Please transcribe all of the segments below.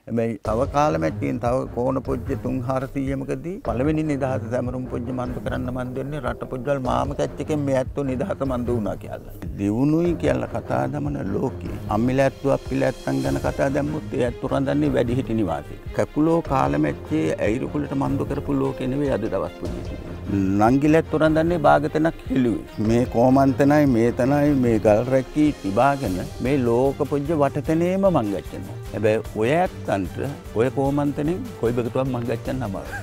මේ තව කාලෙමැටින් තව කෝණ පොජ්ජ 3-400මකදී පළවෙනි නිදහස සැමරුම් පොජ්ජ මන්ද කරන්න මන් දෙන්නේ රට පොජ්ජල් මාම කැච්චකෙන් මේ ඇත්තෝ නිදහස මන්ද වුණා කියලා. දියුණුයි කියලා කතා දමන ලෝකේ අම්මිලැත්තු අප්පිලැත්තන් ගැන කතා දැම්මුත් ඒ ඇත්තු රඳන්නේ වැඩිහිටි නිවාසෙක. කකුලෝ කාලෙමැච්චේ ඇයිරුකුලට මන්ද කරපු ලෝකේ නෙවෙයි අද දවස් පොජ්ජ. නංගිලැත්තු රඳන්නේ බාගතනක් හෙළුවේ. මේ කොමන්තනයි මේ තනයි මේ ගල් රැක්කී තිබාගෙන මේ ලෝක පොජ්ජ වටතනේම මං ගච්චනවා. හැබැයි ඔය ඇත්තන්ට ඔය කොමන්තනෙන් කොයි බගතුවක් මං ගච්චන්න අමාරුයි.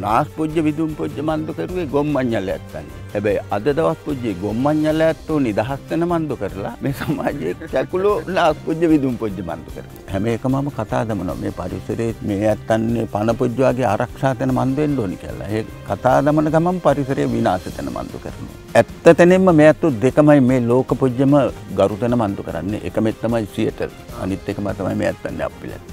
නාස් පොජ්ජ විදුම් පොජ්ජ මන්ද කරුවේ ගොම්මඤ්ඤල ඇත්තන්නේ. හැබැයි අද දවස් පොජ්ජේ ගොම්මඤ්ඤල ඇත්තෝ නිදහස් වෙන මන්ද කරලා මේ සමාජයේ කැකුලෝ නාස් පොජ්ජ විදුම් පොජ්ජ මන්ද කරනවා. හැම එකමම කතා දමනවා මේ පරිසරයේ මේ ඇත්තන්නේ පණ පොජ්ජ වගේ ආරක්ෂා කරන මන්ද වෙන්න ඕනි කියලා. ඒ කතා දමන ගමන් පරිසරය විනාශ වෙන මන්ද කරනවා. ඇත්තටම මේ ඇත්තෝ දෙකමයි මේ ලෝක පොජ්ජම ගරුතන මන්ද කරන්නේ. එකම තමයි සියටල්. අනිත් එකම තමයි මේ ඇත්තන්නේ අප්පිලැත්.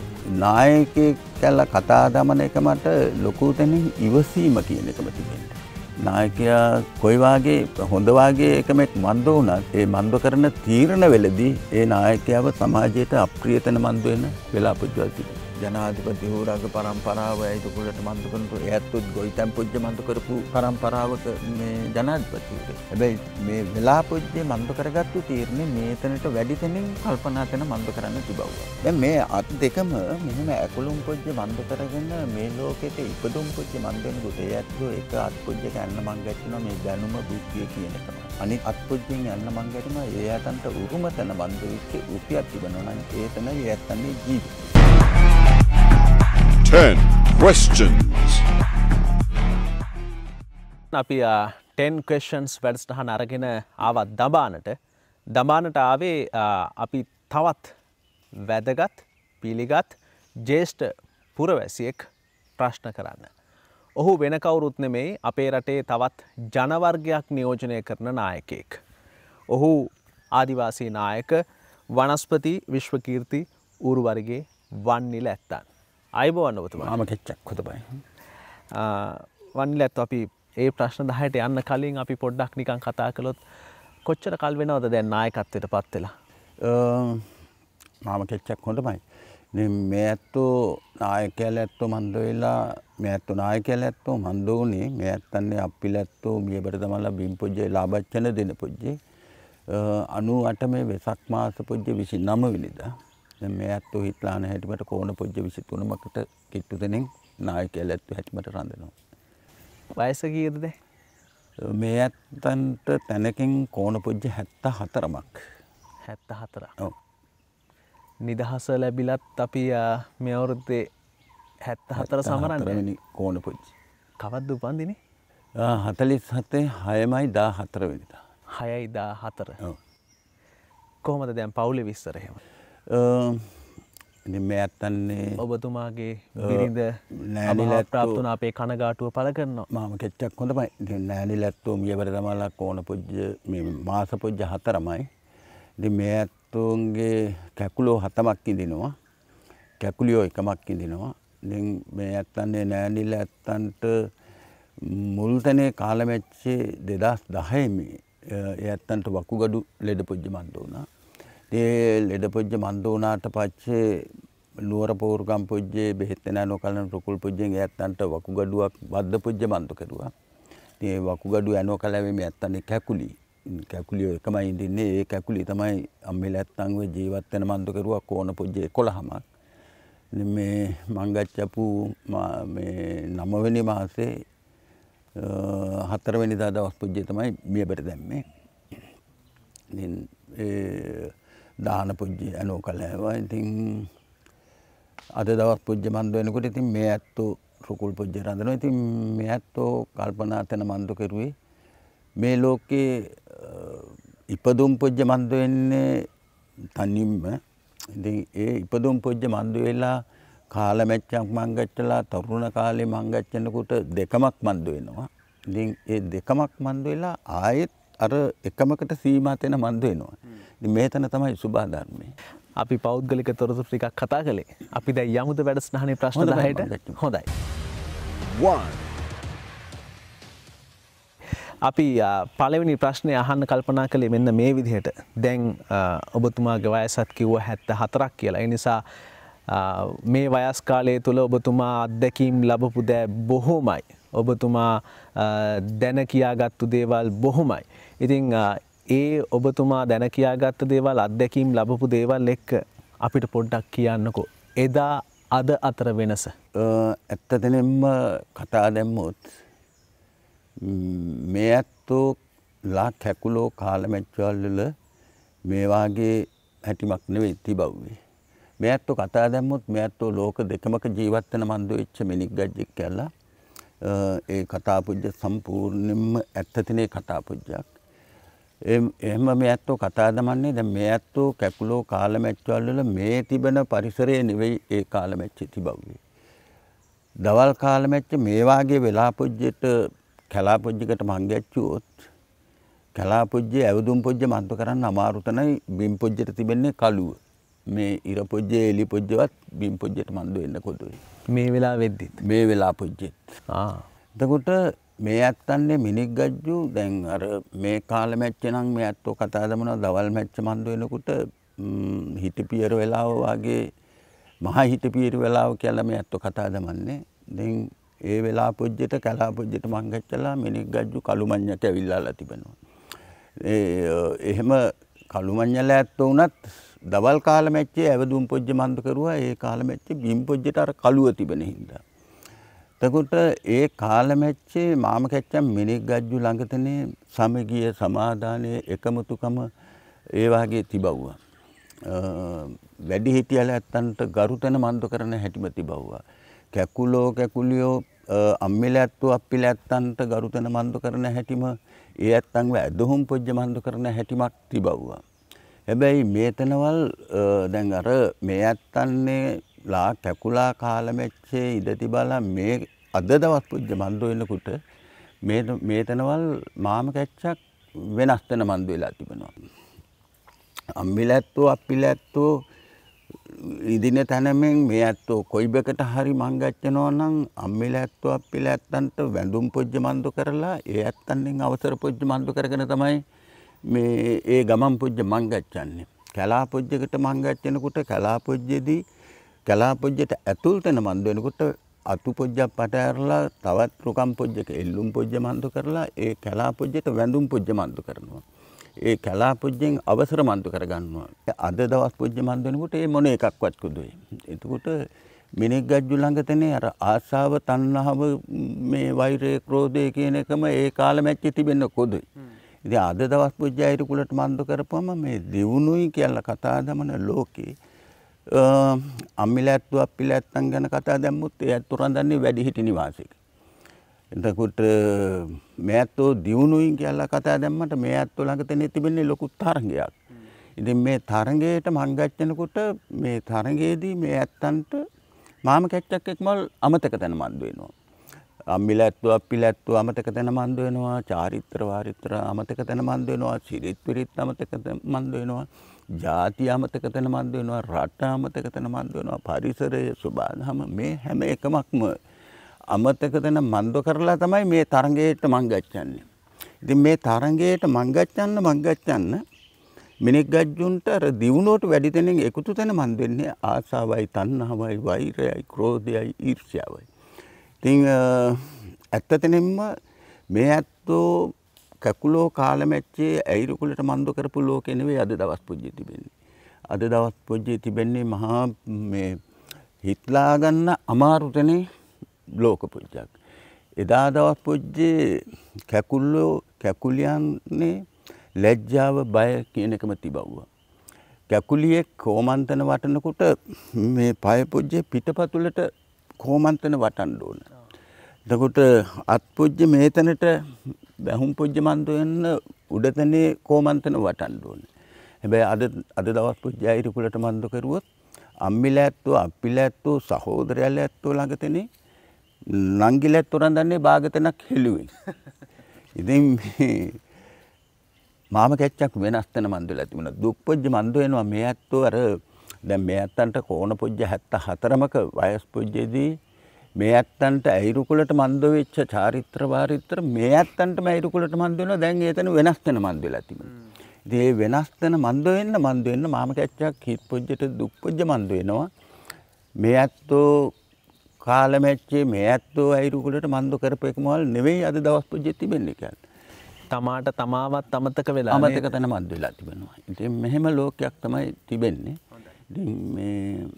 නායකයෙක් කියලා කතා දමන එක මට ලොකු තැනින් ඉවසීම කියන එකම තිබෙනවා. නායකයා කොයි වාගේ හොඳ වාගේ එකමෙක් මන්ද වුණත් ඒ මන්ද කරන තීරණ වෙලදී ඒ නායකයාව සමාජයට අප්‍රිය තැන මන්ද වෙන වෙලා පුජ්ජවල් තිබෙනවා. ජනාධිපති හුරාග පරම්පරාව ඇයිදුකුලට මන්ද කරනකොට එයත්තුත් ගොවිතැන් පුජ්ජ මන්ද කරපු පරම්පරාවක මේ ජනාධිපතිවරයෙක්. හැබැයි මේ වෙලා පුජ්ජේ මන්ද කරගත්තු තීරණේ මේතනට වැඩි තැනින් කල්පනා කරන මන්ද කරන්න තිබවුවා. දැන් මේ අත් දෙකම මෙහෙම ඇකුළුම් පුජ්ජ මන්ද කරගෙන මේ ලෝකෙට ඉපදුම් පුජ්ජ මන්ද වෙනකොට එයත්තු එක අත් පුජ්ජක යන්න මං ගැටෙනවා මේ දැනුම බුද්ධිය කියන එක. අනිත් අත් පුජ්ජෙන් යන්න මං ගැටෙනවා ඒ යටන්ට උරුම තැන මන්ද වෙච්ච උපියක් තිබෙනවා නම් ඒ තැන යත්තන්නේ ජීවිතය. 10 questions. අපි 10 questions වැඩසටහන අරගෙන ආවත් දඹානට ආවේ අපි තවත් වැදගත් පිළිගත් ජ්‍යෙෂ්ඨ පුරවැසියෙක් ප්‍රශ්න කරන්න. ඔහු වෙන කවුරුත් නෙමෙයි අපේ රටේ තවත් ජනවර්ගයක් නියෝජනය කරන නායකයෙක්. ඔහු ආදිවාසී නායක වනස්පති විශ්වකීර්ති ඌරුවරිගේ වන්නිල ඇත්තන්. අයිබෝවන් ඔබතුමා. මම කෙච්චක් හොතපයි. වන්නිල ඇත්තෝ අපි ඒ ප්‍රශ්න 10ට යන්න කලින් අපි පොඩ්ඩක් නිකන් කතා කළොත් කොච්චර කල් වෙනවද දැන් නායකත්වයට පත් වෙලා? මම කෙච්චක් හොඳමයි. මේ ඇත්තෝ නායකයල ඇත්තෝ මන්ද වෙලා මේ ඇත්තෝ නායකයල ඇත්තෝ මන්ද වුණේ මේ ඇත්තන්නේ අප්පිලැත්තෝ මියබර තමලා බිම් පොජ්ජේ ලාභච්චන දෙන පොජ්ජේ 98 මේ වෙසක් මාස පොජ්ජේ 29 වෙනිදා දැන් මේ ඇත්තෝ හිටලාන හැටිමට කෝණ පොජ්ජ 23මකට කිට්ටු දෙනින් නායකයල ඇත්තෝ හැටිමට රඳනවා. වයස කීයද දැන්? මේ ඇත්තන්ට තැනකින් කෝණ පොජ්ජ 74මක්. 74. ඔව්. නිදහස ලැබිලත් අපි මේ අවුරුද්දේ 74 සමරන්නේ. කෝණ පොජ්ජ. කවද්ද උපන්දිනේ? 47 6යි 14 වෙනිදා. 6යි 14. ඔව්. කොහොමද දැන් පවුලේ විස්තර එහෙම? ඉතින් මේ ඇත්තන්නේ ඔබතුමාගේ බිරිඳ නෑනිලත් ප්‍රාප්ත වුණ අපේ කනගාටුව පළ කරනවා. මම කෙච්චක් හොඳමයි. ඉතින් නෑනිලැත්තෝ මියවර තමලා කෝණ පොජ්ජ මේ මාස පොජ්ජ 4මයි. ඉතින් මේ ඇත්තෝන්ගේ කැකුලෝ 7ක් ඉඳිනවා. කැකුලියෝ 1ක් ඉඳිනවා. ඉතින් මේ ඇත්තන්නේ නෑනිලැත්තන්ට මුල් තැනේ කාලමැච්චේ 2010 මේ ඒ ඇත්තන්ට වකුගඩු ලෙඩ පොජ්ජ මන්ද වුණා. ඒ ලෙඩ පොජ්ජ මන්ද වුණාට පස්සේ නුවර පෝරුගම් පොජ්ජේ බෙහෙත් නැ නොකලන රුකුල් පොජ්ජෙන් ඒ ඇත්තන්ට වකුගඩුවක් වද්ද පොජ්ජ මන්ද කරුවා. ඉතින් ඒ වකුගඩුව ඇනෝ කලාවේ මේ ඇත්තන්නේ කැකුලි. කැකුලියෝ එකමයි ඉඳින්නේ. ඒ කැකුලි තමයි අම්මිලා ඇත්තන් වෙ ජීවත් වෙන මන්ද කරුවා කෝණ පොජ්ජ 11මක්. ඉතින් මේ මං ගච්ඡපු මේ 9 වෙනි මාසේ 4 වෙනිදා දවස් පොජ්ජේ තමයි මියබට දැම්මේ. ඉතින් ඒ දාන පොජ්ජේ ඇනෝ කලාවා. ඉතින් අද දවස් පොජ්ජ මන්ද වෙනකොට ඉතින් මේ ඇත්තෝ රුකුල් පොජ්ජ රඳනවා. ඉතින් මේ ඇත්තෝ කල්පනා තන මන්ද කරුවේ මේ ලෝකේ ඉපදුම් පොජ්ජ මන්ද වෙන්නේ තනින්ම. ඉතින් ඒ ඉපදුම් පොජ්ජ මන්ද වෙලා කාලමැච්චක් මං ගච්ඡලා තරුණ කාලේ මං ගච්ඡනකොට දෙකමක් මන්ද වෙනවා. ඉතින් ඒ දෙකමක් මන්ද වෙලා ආයෙත් අර එකමකට සීමා තැන මන්ද වෙනවා. ඉතින් මේ තැන තමයි සුභාධර්මයේ. අපි පෞද්ගලික තොරතුරු ටිකක් කතා කළේ. අපි දැන් යමුද වැඩසටහනේ ප්‍රශ්න 10ට? හොඳයි. 1. අපි පළවෙනි ප්‍රශ්නේ අහන්න කල්පනා කළේ මෙන්න මේ විදිහට. දැන් ඔබතුමාගේ වයසත් කිව්වා 74ක් කියලා. ඒ නිසා මේ වයස් කාලය තුළ ඔබතුමා අත්දැකීම් ලැබපු දෑ බොහෝමයි. ඔබතුමා දැන කියාගත්තු දේවල් බොහොමයි. ඉතින් ඒ ඔබතුමා දැන කියාගත්ත දේවල් අත්දැකීම් ලැබපු දේවල් එක්ක අපිට පොඩ්ඩක් කියන්නකෝ. එදා අද අතර වෙනස. ඇත්තටම කතා දැම්මොත් මේ ඇත්තෝ ලා කැකුලෝ කාලමැච්චවල් වල මේ වාගේ හැටිමක් නෙවෙයි තිබව්වේ. මේ ඇත්තෝ කතා දැම්මොත් මේ ඇත්තෝ ලෝක දෙකමක ජීවත් වෙන මන්දු වෙච්ච මිනික් ගජ්ජෙක් කියලා. ඒ කතා පුජ්‍ය සම්පූර්ණයෙන්ම ඇත්තතිනේ කතා පුජ්‍යක්. එහෙම මේ ඇත්තෝ කතා දමන්නේ දැන් මේ ඇත්තෝ කැකුලෝ කාලමැච්චවල් වල මේ තිබෙන පරිසරය නෙවෙයි ඒ කාලමැච්ච තිබව්වේ. දවල් කාලමැච්ච මේ වාගේ වෙලා පුජ්‍යට කැලා පුජ්‍යකට මං ගැච්චුවොත් කැලා පුජ්‍ය ඇවදුම් පුජ්‍ය මන්තු කරන්න අමාරු තැනයි බිම් පුජ්‍යට තිබෙන්නේ කළුව. මේ ඉර පුජ්‍ය එලි පුජ්‍යවත් බිම් පුජ්‍යට මන්දු වෙන්න කොදුයි. මේ වෙලා වෙද්දිත්. මේ වෙලා පුජ්‍යෙත්. එතකොට මේ ඇත්තන්නේ මිනික් ගජ්ජු දැන් අර මේ කාල මැච්ච නම් මේ ඇත්තෝ කතා දමනවා දවල් මැච්ච මන්දු වෙනකොට හිටපියර වෙලාව වගේ මහා හිටපියර වෙලාව කියලා මේ ඇත්තෝ කතා දමන්නේ. දැන් ඒ වෙලා පුජ්‍යට කැලා පුජ්‍යට මං ගැච්චලා මිනික් ගජ්ජු කළුමඤ්ඤක ඇවිල්ලාලා තිබෙනවා. එහෙම කළුමඤ්ඤලා ඇත්තෝ උනත් දවල් කාල මැච්චේ ඇවදුම් පුජ්‍ය මන්දු කරුවා. ඒ කාල මැච්චේ බිම් පුජ්‍යට අර කළුව තිබෙන හින්දා. එතකොට ඒ කාල මැච්චේ මාම කැච්චන් මිනික් ගජ්ජු ළඟතනේ සමගිය සමාදානයේ එකමුතුකම ඒ වාගේ තිබවුවා. වැඩි හිටියල ඇත්තන්ට ගරුතන මන්දු කරන හැටිම තිබවුවා. කැකුලෝ කැකුලියෝ අම්මිල ඇත්තෝ අප්පිල ඇත්තන්ට ගරුතන මන්දු කරන හැටිම ඒ ඇත්තන්ව ඇදහුම් පුජ්‍ය මන්දු කරන හැටිමක් තිබවුවා. හැබැයි මේතනවල් දැන් අර මේ ඇත්තන්නේ ලා කැකුලා කාලමැච්චේ ඉඳ තිබලා මේ අද දවස් පුජ්‍ය මන්දු වෙනකොට මේතනවල් මාම කැච්චක් වෙනස් වෙන මන්දු වෙලා තිබෙනවා. අම්මිල ඇත්තෝ අප්පිල ඇත්තෝ ඉදින තැනමෙන් මේ ඇත්තෝ කොයිබකට හරි මං ගච්චනවා නම් අම්මිල ඇත්තෝ අප්පිල ඇත්තන්ට වැඳුම් පුජ්‍ය මන්දු කරලා ඒ ඇත්තන්ගෙන් අවසර පුජ්‍ය මන්දු කරගෙන තමයි මේ ඒ ගමන් පුජ්‍ය මං ගච්චන්නේ. කැලා පුජ්‍යකට මං ගච්චනකොට කැලා පුජ්‍යදී කැලා පුජ්‍යට ඇතුල් තැන මන්දු වෙනකොට අතු පුජ්‍යක් පට ඇරලා තවත් රුකම් පුජ්‍යක එල්ලුම් පුජ්‍ය මන්දු කරලා ඒ කැලා පුජ්‍යට වැඳුම් පුජ්‍ය මන්දු කරනවා. ඒ කැලා පුජ්‍යෙන් අවසර මන්දු කරගන්නවා. අද දවස් පුජ්‍ය මන්දු වෙනකොට ඒ මොන එකක්වත් කුදුයි. එතකොට මිනික් ගජ්ජු ළඟතනේ අර ආශාව තණ්හාව මේ වෛරය ක්‍රෝධය කියන එකම ඒ කාල මැච්චේ තිබෙන්න කොදුයි. ඉතින් අද දවස් පුජ්‍ය අයිරු කුලට මන්දු කරපුවම මේ දියුණුයි කියලා කතා දමන ලෝකේ අම්මිල ඇත්තෝ අප්පිල ඇත්තන් ගැන කතා දැම්මුත් ඒ ඇත්තෝ රඳන්නේ වැඩි හිටි නිවාසයක. එතකොට මේ ඇත්තෝ දියුණුයි කියලා කතා දැම්මට මේ ඇත්තෝ ළඟ තනේ තිබෙන්නේ ලොකු තරංගයක්. ඉතින් මේ තරංගයට මං ගච්චනකොට මේ තරංගයේදී මේ ඇත්තන්ට මාම කැච්චක් එක්මල් අමතක තැන මන්දු වෙනවා. අම්මිල ඇත්තෝ අප්පිල ඇත්තෝ අමතක තැන මන්දු වෙනවා. චාරිත්‍ර වාරිත්‍ර අමතක තැන මන්දු වෙනවා. සිරිත් විරිත් අමතක තැන මන්දු වෙනවා. ජාතිය අමතක තැන මන්දු වෙනවා. රට අමතක තැන මන්දු වෙනවා. පරිසරය සුබාදහම මේ හැම එකමක්ම අමතක තැන මන්දු කරලා තමයි මේ තරංගයට මං ගච්ඡන්නේ. ඉතින් මේ තරංගයට මං ගච්ඡන්න මිනික් ගජ්ජුන්ට අර දියුණුවට වැඩි තැනින් එකතු තැන මන්දු වෙන්නේ ආසාවයි තණ්හාවයි වෛරයයි ක්‍රෝධයයි ඊර්ෂ්‍යාවයි. ඉතින් ඇත්තටම මේ ඇත්තෝ කකුලෝ කාලමැච්චේ ඇයිරුකුලට මන්දු කරපු ලෝකෙ නෙවෙයි අද දවස් පුජ්‍ය තිබෙන්නේ. අද දවස් පුජ්‍ය තිබෙන්නේ මහා මේ හිටලා ගන්න අමාරු තැනේ ලෝක පුජ්‍යක්. එදා දවස් පුජ්‍යේ කකුලෝ කකුලියන්නේ ලැජ්ජාව බය කියන එකම තිබවුවා. කකුලියෙක් කොමන්තන වටනකොට මේ පය පුජ්‍යේ පිටපතුලට කොමන්තන වටන්න ඕන. එතකොට අත් පුජ්‍ය මේතනට බැහුම් පුජ්‍ය මන්දු වෙන්න උඩතනේ කොමන්තන වටන්න ඕන. හැබැයි අද දවස් පුජ්‍ය අයිරුකුලට මන්දු කරුවොත් අම්මිල ඇත්තෝ අප්පිල ඇත්තෝ සහෝදරයල ඇත්තෝ ළඟතනේ නංගිල ඇත්තෝ රඳන්නේ භාගතනක් හෙළුවෙන්. ඉතින් මාම කැච්චක් වෙනස් තැන මන්දු වෙලා තිබුණා. දුක් පුජ්‍ය මන්දු වෙනවා මේ ඇත්තෝ අර දැන් මේ ඇත්තන්ට කෝණ පුජ්‍ය 74මක වයස් පුජ්‍යදී මේ ඇත්තන්ට ඇයිරුකුලට මන්දු වෙච්ච චාරිත්‍ර වාරිත්‍ර මේ ඇත්තන්ටම ඇයිරුකුලට මන්දු වෙනවා. දැන් ඒතන වෙනස් තැන මන්දු වෙලා තිබුණා. ඉතින් මේ වෙනස් තැන මන්දු වෙන්න මාම කැච්චක් හිත් පුජ්‍යට දුක් පුජ්‍ය මන්දු වෙනවා. මේ ඇත්තෝ කාලමැච්චේ මේ ඇත්තෝ අයිරුකුලට මන්දු කරපු එකමවල් නෙවෙයි අද දවස් පුජ්ජේ තිබෙන්නේ කියන්නේ. තමාට තමාවත් අමතක වෙලා අමතක තැන මන්දු වෙලා තිබෙනවා. ඉතින් මෙහෙම ලෝකයක් තමයි තිබෙන්නේ. ඉතින් මේ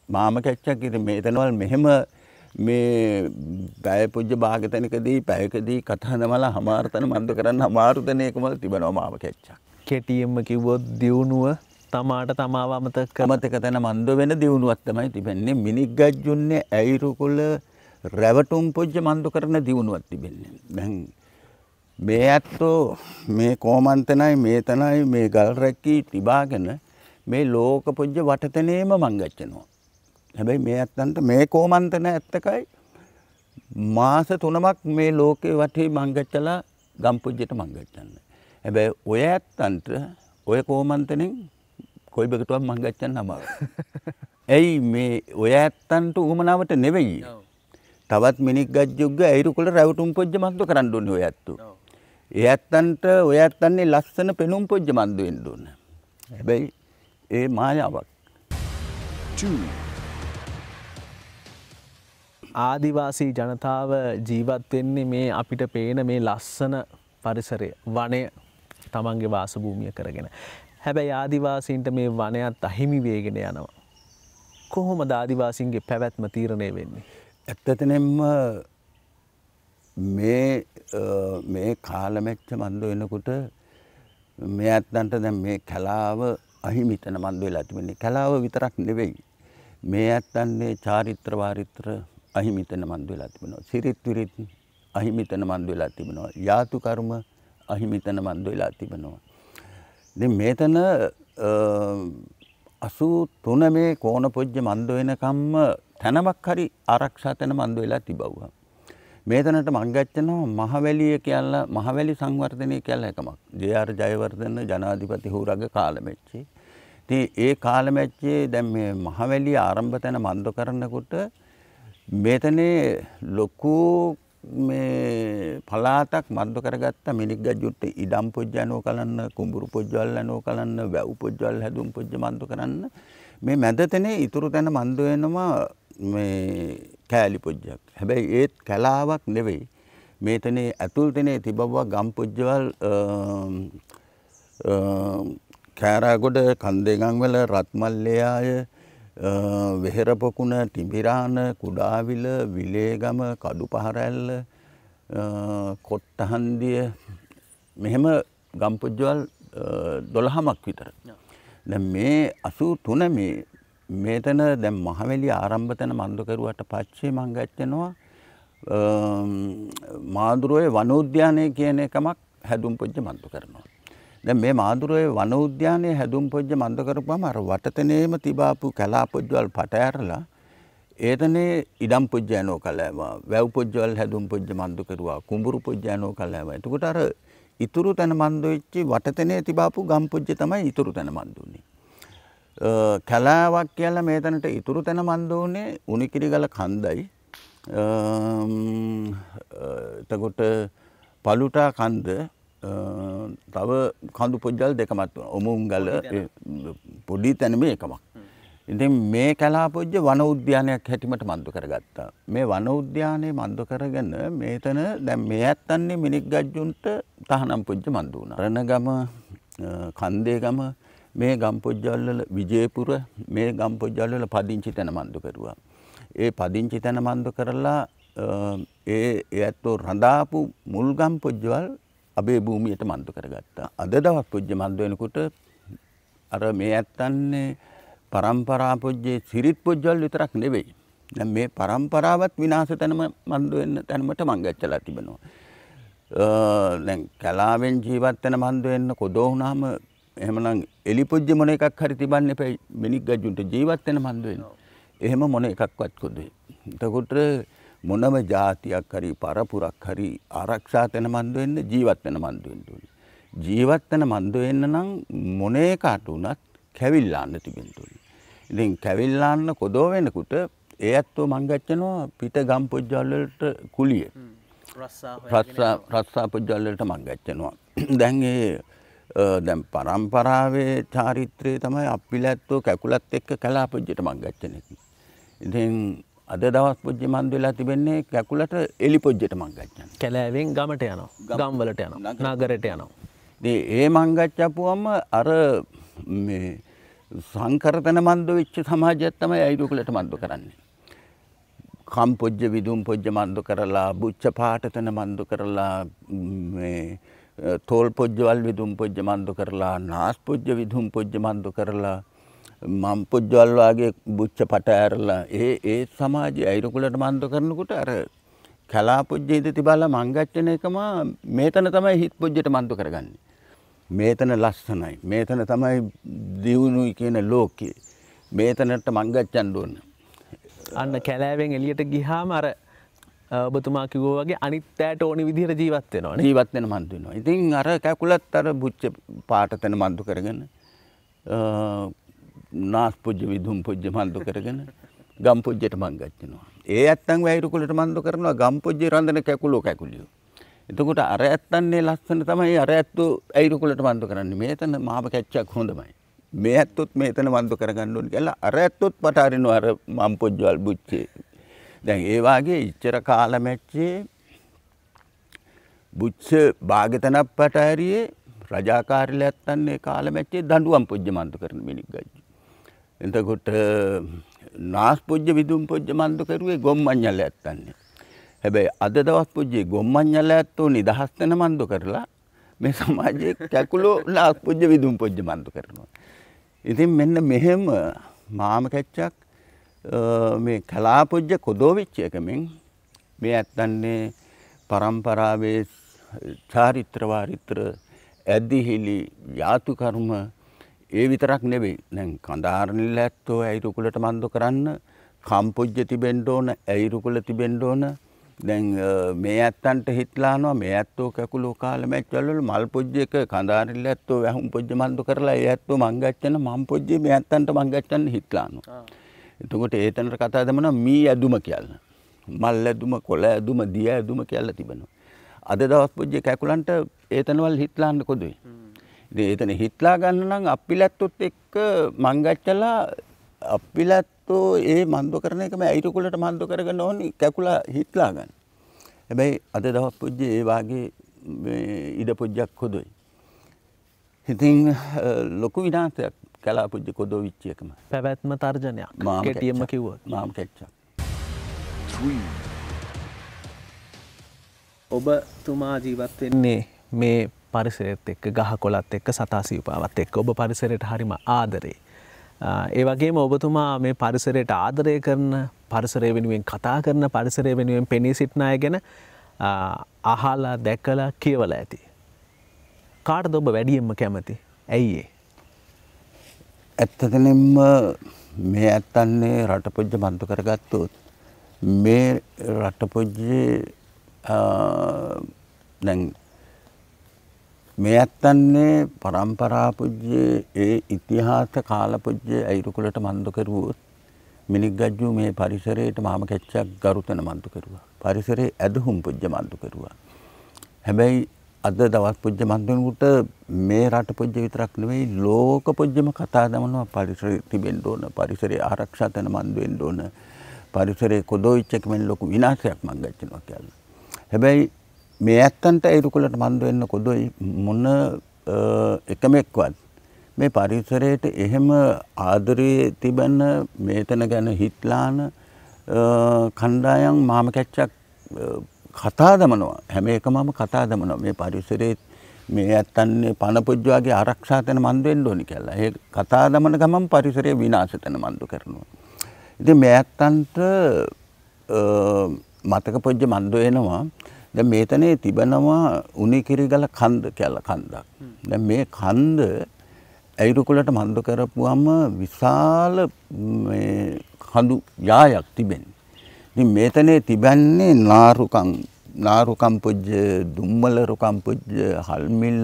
මාම කැච්චක් ඉතින් මේතනවල් මෙහෙම මේ පැය පුජ්‍ය භාගතනකදී පැයකදී කතා නමලා හමාරතන මන්දු කරන්න අමාරු තැන එකමල තිබෙනවා මාම කැච්චක්. කෙටියෙන්ම කිව්වොත් දියුණුව තමාට තමාව අමතක තැන මන්දු වෙන දියුණුවක් තමයි තිබෙන්නේ. මිනිග්ගජ්ජුන්නේ ඇයිරුකුල රැවටුම් පුජ්‍ය මන්දු කරන දියුණුවක් තිබෙන්නේ. දැන් මේ ඇත්තෝ මේ කෝමන්තනයි මේ තනයි මේ ගල් රැක්කී තිබාගෙන මේ ලෝක පුජ්‍ය වටතනේම මංගච්චනවා. හැබැයි මේ ඇත්තන්ට මේ කෝමන්තන ඇත්තකයි මාස 3ක් මේ ලෝකේ වටේ මංගච්චලා ගම්පුජ්ජයට මංගච්චන්න. හැබැයි ඔය ඇත්තන්ට ඔය කෝමන්තනෙන් කොයි බකටවත් මංගච්චන්න අමාරුයි. ඇයි මේ ඔය ඇත්තන්ට උමනාවට නෙවෙයි. තවත් මිනික් ගජ්ජුග්ග ඇයිරුකුල රැවටුම් පොජ්ජ මන්දු කරන්න ඕනේ ඔය ඇත්තෝ. ඒ ඇත්තන්ට ඔය ඇත්තන්නේ ලස්සන පෙනුම් පොජ්ජ මන්දු වෙන්න ඕන. හැබැයි ඒ මායාවක්. 2. ආදිවාසී ජනතාව ජීවත් වෙන්නේ මේ අපිට පේන මේ ලස්සන පරිසරය වනය තමන්ගේ වාස භූමිය කරගෙන. හැබැයි ආදිවාසීන්ට මේ වනයත් අහිමි වේගෙන යනවා. කොහොමද ආදිවාසීන්ගේ පැවැත්ම තීරණය වෙන්නේ? ඇත්තටම මේ කාලමැච්ච මන්දු වෙනකොට මේ ඇත්තන්ට දැන් මේ කලාව අහිමිතන මන්දු වෙලා තිබෙන්නේ. කලාව විතරක් නෙවෙයි. මේ ඇත්තන්නේ චාරිත්‍ර වාරිත්‍ර අහිමිතන මන්දු වෙලා තිබෙනවා. සිරිත් විරිත් අහිමිතන මන්දු වෙලා තිබෙනවා. යාතු කර්ම අහිමිතන මන්දු වෙලා තිබෙනවා. ඉතින් මේතන 83 මේ කෝණ පොජ්ජ මන්දු වෙනකම්ම තැනමක් හරි ආරක්ෂා තැන මන්දු වෙලා තිබවුවා. මේතනට මං ගච්චනවා මහවැලිය කියලා මහවැලි සංවර්ධනය කියලා එකමක්. ජේ.ආර්. ජයවර්ධන ජනාධිපති හුරග කාලමැච්චේ. ඉතින් ඒ කාලමැච්චේ දැන් මේ මහවැලිය ආරම්භ තැන මන්දු කරනකොට මේතනේ ලොකු මේ පලාතක් මන්දු කරගත්ත මිනිග්ගජ්ජුට ඉඩම් පොජ්ජ යනෝ කලන්න කුඹුරු පොජ්ජවල් යනෝ කලන්න වැව් පොජ්ජවල් හැදුම් පොජ්ජ මන්දු කරන්න මේ මැද තැනේ ඉතුරු තැන මන්දු වෙනවා මේ කෑලි පොජ්ජක්. හැබැයි ඒත් කලාවක් නෙවෙයි. මේතනේ ඇතුල් තැනේ තිබවුවා ගම් පොජ්ජවල් කෑරාගොඩ කන්දේගම්වල රත්මල්ලයාය වෙහෙර පොකුණ තිඹිරාන කුඩාවිල විලේගම කඩුපහරැල්ල කොට්ටහන්දිය මෙහෙම ගම් පොජ්ජවල් 12ක් විතර. දැන් මේ 83 මේතන දැන් මහවැලිය ආරම්භ තැන මන්දු කරුවට පස්සේ මං ගච්චනවා මාදුරුවේ වනෝද්‍යානය කියන එකමක් හැදුම් පොජ්ජ මන්දු කරනවා. දැන් මේ මාදුරුවේ වනෝද්‍යානයේ හැදුම් පොජ්ජ මන්දු කරපුවම අර වටතනේම තිබාපු කලා පොජ්ජවල් පට ඇරලා ඒතනේ ඉඩම් පොජ්ජ යනෝ කලෑවා වැව් පොජ්ජවල් හැදුම් පොජ්ජ මන්දු කරුවා කුඹුරු පොජ්ජ යනෝ කලෑවා. එතකොට අර ඉතුරු තැන මන්දු වෙච්චි වටතනේ තිබාපු ගම් පොජ්ජ තමයි ඉතුරු තැන මන්දු වුනේ. කලාවක් කියලා මේතනට ඉතුරු තැන මන්දු වුනේ උණිකිරිගල කන්දයි එතකොට පළුටා කන්ද තව කඳු පොජ්ජල් දෙකමත් වුණා. ඔමුංගල පොඩි තැන මේකමක්. ඉතින් මේ කලා පොජ්ජ වන උද්‍යානයක් හැටිමට මන්දු කරගත්තා. මේ වන උද්‍යානයේ මන්දු කරගෙන මේතන දැන් මේ ඇත්තන්නේ මිනිග්ගජ්ජුන්ට තහනම් පොජ්ජ මන්දු වුණා. රණගම කන්දේගම මේ ගම් පොජ්ජවල වල විජේපුර මේ ගම් පොජ්ජවල වල පදිංචි තැන මන්දු කරුවා. ඒ පදිංචි තැන මන්දු කරලා ඒ ඇත්තෝ රඳාපු මුල් ගම් පොජ්ජවල් අබේ භූමියට මන්දු කරගත්තා. අද දවස් පොජ්ජ මන්දු වෙනකොට අර මේ ඇත්තන්නේ පරම්පරා පොජ්ජේ සිරිත් පොජ්ජවල් විතරක් නෙවෙයි. දැන් මේ පරම්පරාවත් විනාශ තැනම මන්දු වෙන්න තැනමට මං ගච්චලා තිබෙනවා. දැන් කලාවෙන් ජීවත් වෙන මන්දු වෙන්න කොදෝ වුණාම එහෙමනම් එලි පොජ්ජ මොන එකක් හරි තිබන්න එපා මිනිග්ගජ්ජුන්ට ජීවත් වෙන මන්දු වෙන්න. එහෙම මොන එකක්වත් කොදේ. එතකොට මොනම જાතියක් හරි පරපුරක් හරි ආරක්ෂා තැන මන්දු වෙන්න ජීවත් වෙන මන්දු වෙන්න ඕනේ. ජීවත් වෙන මන්දු වෙන්න නම් මොන එකට උනත් කැවිල්ලාන්න තිබෙන්න ඕනේ. ඉතින් කැවිල්ලාන්න කොදෝ වෙනකොට ඒ ඇත්තෝ මං ගච්චනවා පිට ගම් පොජ්ජවල වලට කුලිය. රස්සා පොජ්ජවල වලට මං ගච්චනවා. දැන් ඒ දැන් පරම්පරාවේ චාරිත්‍රය තමයි අප්පිලැත්තෝ කැකුලත් එක්ක කලාපොජ්ජයට මං ගච්ඡන එක. ඉතින් අද දවස් පොජ්ජ මන්ද වෙලා තිබෙන්නේ කැකුලට එලි පොජ්ජයට මං ගච්ඡන. කැලෑවෙන් ගමට යනවා. ගම්වලට යනවා. නගරයට යනවා. ඉතින් ඒ මං ගච්ඡපුවම අර මේ සංකරතන මන්ද වෙච්ච සමාජයක් තමයි අයිරුකුලට මන්ද කරන්නේ. කම් පොජ්ජ විදුම් පොජ්ජ මන්ද කරලා බුච්ච පාටතන මන්ද කරලා මේ තෝල් පොජ්ජවල් විදුම් පොජ්ජ මන්ද කරලා නාස් පොජ්ජ විදුම් පොජ්ජ මන්ද කරලා මම් පොජ්ජවල් වාගේ බුච්ච පට ඇරලා ඒ සමාජය අයිරුකුලට මන්ද කරනකොට අර කලා පොජ්ජේද තිබාලා මං ගච්ඡන එකම මේතන තමයි හිත් පොජ්ජයට මන්ද කරගන්නේ. මේතන ලස්සනයි. මේතන තමයි දියුණුයි කියන ලෝකේ. මේතනට මං ගච්ඡන්න ඕන. අන්න කැලෑවෙන් එළියට ගියාම අර ඔබතුමා කිව්වා වගේ අනිත් ඇයට ඕනි විදිහට ජීවත් වෙනවා නේ. ජීවත් වෙන මන්ද වෙනවා. ඉතින් අර කැකුලත් අර බුච්ච පාටතන මන්ද කරගෙන නාස් පොජ්ජ විදුම් පොජ්ජ මන්ද කරගෙන ගම් පොජ්ජයට මං ගච්ඡනවා. ඒ ඇත්තන් වෛරුකුලට මන්ද කරනවා ගම් පොජ්ජේ රඳන කැකුලියෝ. එතකොට අර ඇත්තන්නේ ලස්සන තමයි අර ඇත්තෝ අයිරුකුලට මන්ද කරන්නේ. මේතන මාව කැච්චක් හොඳමයි. මේ ඇත්තොත් මේතන මන්ද කරගන්න ඕනේ කියලා අර ඇත්තොත් පටාරිනවා අර මම් පොජ්ජවල් බුච්චේ. දැන් ඒ වාගේ ඉච්චර කාලමැච්චේ බුච්ච භාගතනක් පටාරියේ රජාකාරීල ඇත්තන්නේ කාලමැච්චේ දඬුවම් පොජ්ජ මන්ද කරන මිනික් ගජ්ජු. එතකොට නාස් පොජ්ජ විදුම් පොජ්ජ මන්ද කරුවේ ගොම්මඤ්ඤල ඇත්තන්නේ. හැබැයි අද දවස් පොජ්ජේ ගොම්මඤ්ඤල ඇත්තෝ නිදහස් වෙන මන්ද කරලා මේ සමාජයේ කැකුලෝ නාස් පොජ්ජ විදුම් පොජ්ජ මන්ද කරනවා. ඉතින් මෙන්න මෙහෙම මාම කැච්චක් මේ කලා පොජ්ජ කොදෝ වෙච්ච එකෙන් මේ ඇත්තන්නේ පරම්පරාවේ චාරිත්‍ර වාරිත්‍ර ඇදිහිලි යාතු කර්ම ඒ විතරක් නෙවෙයි. දැන් කඳාරනිල්ල ඇත්තෝ අයිරුකුලට මන්ද කරන්න කම් පොජ්ජ තිබෙන්න ඕන, අයිරුකුල තිබෙන්න ඕන. දැන් මේ ඇත්තන්ට හිටලානවා මේ ඇත්තෝ කැකුලෝ කාලමැච්චවල මල් පොජ්ජ එක කඳාරනිල්ල ඇත්තෝ වැහුම් පොජ්ජ මන්ද කරලා ඒ ඇත්තෝ මං ගච්ඡන මම් පොජ්ජේ මේ ඇත්තන්ට මං ගච්ඡන්න හිටලානවා. එතකොට ඒතනට කතා දෙමනවා මී ඇදුම කියලා. මල් ඇදුම, කොළ ඇදුම, දිය ඇදුම කියලා තිබෙනවා. අද දවස් පොජ්ජේ කැකුලන්ට ඒතනවල හිටලාන්න කොදුයි. ඉතින් ඒතන හිටලා ගන්න නම් අප්පිලැත්තොත් එක්ක මං ගච්ඡලා අප්පිලැත්තෝ ඒ මන්ද කරන එකම අයිරුකුලට මන්ද කරගන්න ඕනි කැකුලා හිටලා ගන්න. හැබැයි අද දවස් පොජ්ජේ ඒ වාගේ ඉඩ පොජ්ජක් කොදුයි. ඉතින් ලොකු විනාශයක් කලා පොජ්ජ කොදෝ විච්ච එකම. පැවැත්ම තර්ජනයක්. කෙටියෙන්ම කිව්වොත්. මාම කැච්චක්. 3, ඔබතුමා ජීවත් වෙන්නේ මේ පරිසරයත් එක්ක ගහ කොළත් එක්ක සතා සිව්පාවත් එක්ක ඔබ පරිසරයට හරිම ආදරේ. ඒ වගේම ඔබතුමා මේ පරිසරයට ආදරය කරන පරිසරය වෙනුවෙන් කතා කරන පරිසරය වෙනුවෙන් පෙනී සිටින අය ගැන අහලා දැකලා කියවලා ඇති. කාටද ඔබ වැඩියෙන්ම කැමති? ඇයි ඒ? ඇත්තටම මේ ඇත්තන්නේ රට පොජ්ජ මන්ද කරගත්තොත් මේ රට පොජ්ජේ දැන් මේ ඇත්තන්නේ පරම්පරා පොජ්ජේ ඒ ඉතිහාස කාල පොජ්ජේ අයිරුකුලට මන්ද කරුවොත් මිනික් ගජ්ජු මේ පරිසරයට මාම කැච්චක් ගරුතන මන්ද කරුවා. පරිසරයේ ඇදහුම් පොජ්ජ මන්ද කරුවා. හැබැයි අද දවස් පොජ්ජ මන්දනකොට මේ රට පොජ්ජ විතරක් නෙවෙයි ලෝක පොජ්ජම කතා දමනවා පරිසරය තිබෙන්න ඕන, පරිසරයේ ආරක්ෂා තන මන්ද වෙන්න ඕන, පරිසරයේ කොදෝවිච්ච එකෙන් ලොකු විනාශයක් මං ගච්චනවා කියලා. හැබැයි මේ ඇත්තන්ට අයිරුකුලට මන්ද වෙන්න කොදොයි මොන එකමෙක්වත් මේ පරිසරයට එහෙම ආදරේ තිබෙන මේතන ගැන හිටලාන කණ්ඩායම් මාම කැච්චක් කතා දමනවා. හැම එකමම කතා දමනවා මේ පරිසරයේ මේ ඇත්තන්නේ පණ පොජ්ජ වගේ ආරක්ෂා තැන මන්ද වෙන්න ඕනි කියලා. ඒ කතා දමන ගමන් පරිසරයේ විනාශ තැන මන්ද කරනවා. ඉතින් මේ ඇත්තන්ට මතක පොජ්ජ මන්ද වෙනවා. දැන් මේතනේ තිබෙනවා උණිකිරිගල කන්ද කියලා කන්දක්. දැන් මේ කන්ද අයිරුකුලට මන්ද කරපුවම විශාල මේ කඳු යායක් තිබෙනවා. ඉතින් මේතනේ තිබන්නේ නාරුකම් පොජ්ජ, දුම්මල රුකම් පොජ්ජ, හල්මිල්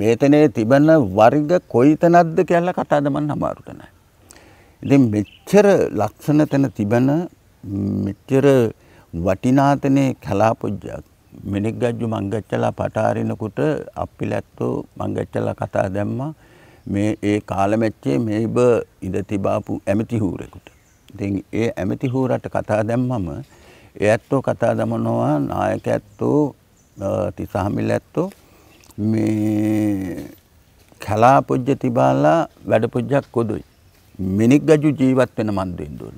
මේතනේ තිබෙන වර්ග කොයිතනක්ද කියලා කතා දමන්න අමාරු තැනයි. ඉතින් මෙච්චර ලක්ෂණ තැන තිබෙන මෙච්චර වටිනාතනේ කලා පොජ්ජක් මිනිග්ගජ්ජු මංගච්චලා පටාරිනකොට අප්පිලැත්තෝ මංගච්චලා කතා දැම්මා මේ ඒ කාලමැච්චේ මේබ ඉඳ තිබාපු ඇමති හූරෙකුට. ඉතින් ඒ ඇමති හූරට කතා දැම්මම ඒ ඇත්තෝ කතා දමනවා නායක ඇත්තෝ තිසහමිල ඇත්තෝ මේ කලාපොජ්ජ තිබාලා වැඩ පොජ්ජක් කොදොයි. මිනිග්ගජ්ජු ජීවත් වෙන මන්ද වෙන්න ඕන.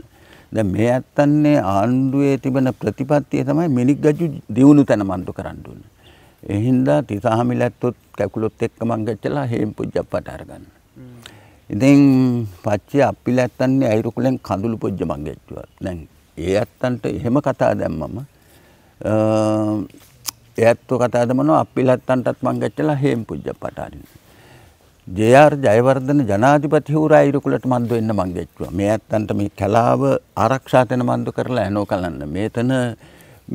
දැන් මේ ඇත්තන්නේ ආණ්ඩුවේ තිබෙන ප්‍රතිපත්තිය තමයි මිනිග්ගජ්ජු දියුණු තැන මන්දු කරන්න ඕනේ. ඒ හින්දා තිසහමිල ඇත්තොත් කැකුලොත් එක්ක මංගච්චලා හේම් පොජ්ජක් පට අරගන්න. ඉතින් පච්චේ අප්පිල ඇත්තන්නේ අයිරුකුලෙන් කඳුළු පොජ්ජ මංගච්චුවා. දැන් ඒ ඇත්තන්ට එහෙම කතා දැම්මම ඒ ඇත්තෝ කතා දමනවා අප්පිල ඇත්තන්ටත් මංගච්චලා හේම් පොජ්ජක් පට අරින්න. ජේ.ආර්. ජයවර්ධන ජනාධිපතිවරයා අයිරුකුලට මන්දු වෙන්න මංගච්චුවා. මේ ඇත්තන්ට මේ කලාව ආරක්ෂා තැන මන්දු කරලා ඇනෝ කලන්න. මේතන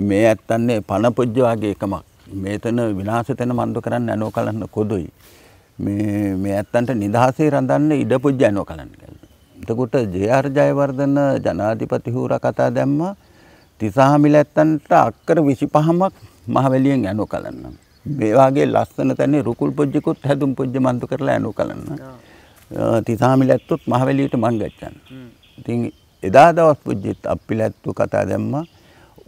මේ ඇත්තන්නේ පණ පොජ්ජ වගේ එකමක්. මේතන විනාශ තැන මන්දු කරන්න ඇනෝ කලන්න කොදොයි. මේ ඇත්තන්ට නිදහසේ රඳන්න ඉඩ පොජ්ජ ඇනෝ කලන්න කියලා. එතකොට ජේ.ආර්. ජයවර්ධන ජනාධිපතිවරයා කතා දැම්මා තිසහමිල ඇත්තන්ට අක්කර 25ක් මහවැලියෙන් ඇනෝ කලන්න. මේ වගේ ලස්සන තැනේ රුකුල් පොජ්ජකුත් හැදුම් පොජ්ජ මන්දු කරලා ඇනෝ කලන්න. තිසහමිල ඇත්තොත් මහවැලියට මංගච්චන්න. ඉතින් එදා දවස් පොජ්ජෙත් අප්පිල ඇත්තෝ කතා දැම්මා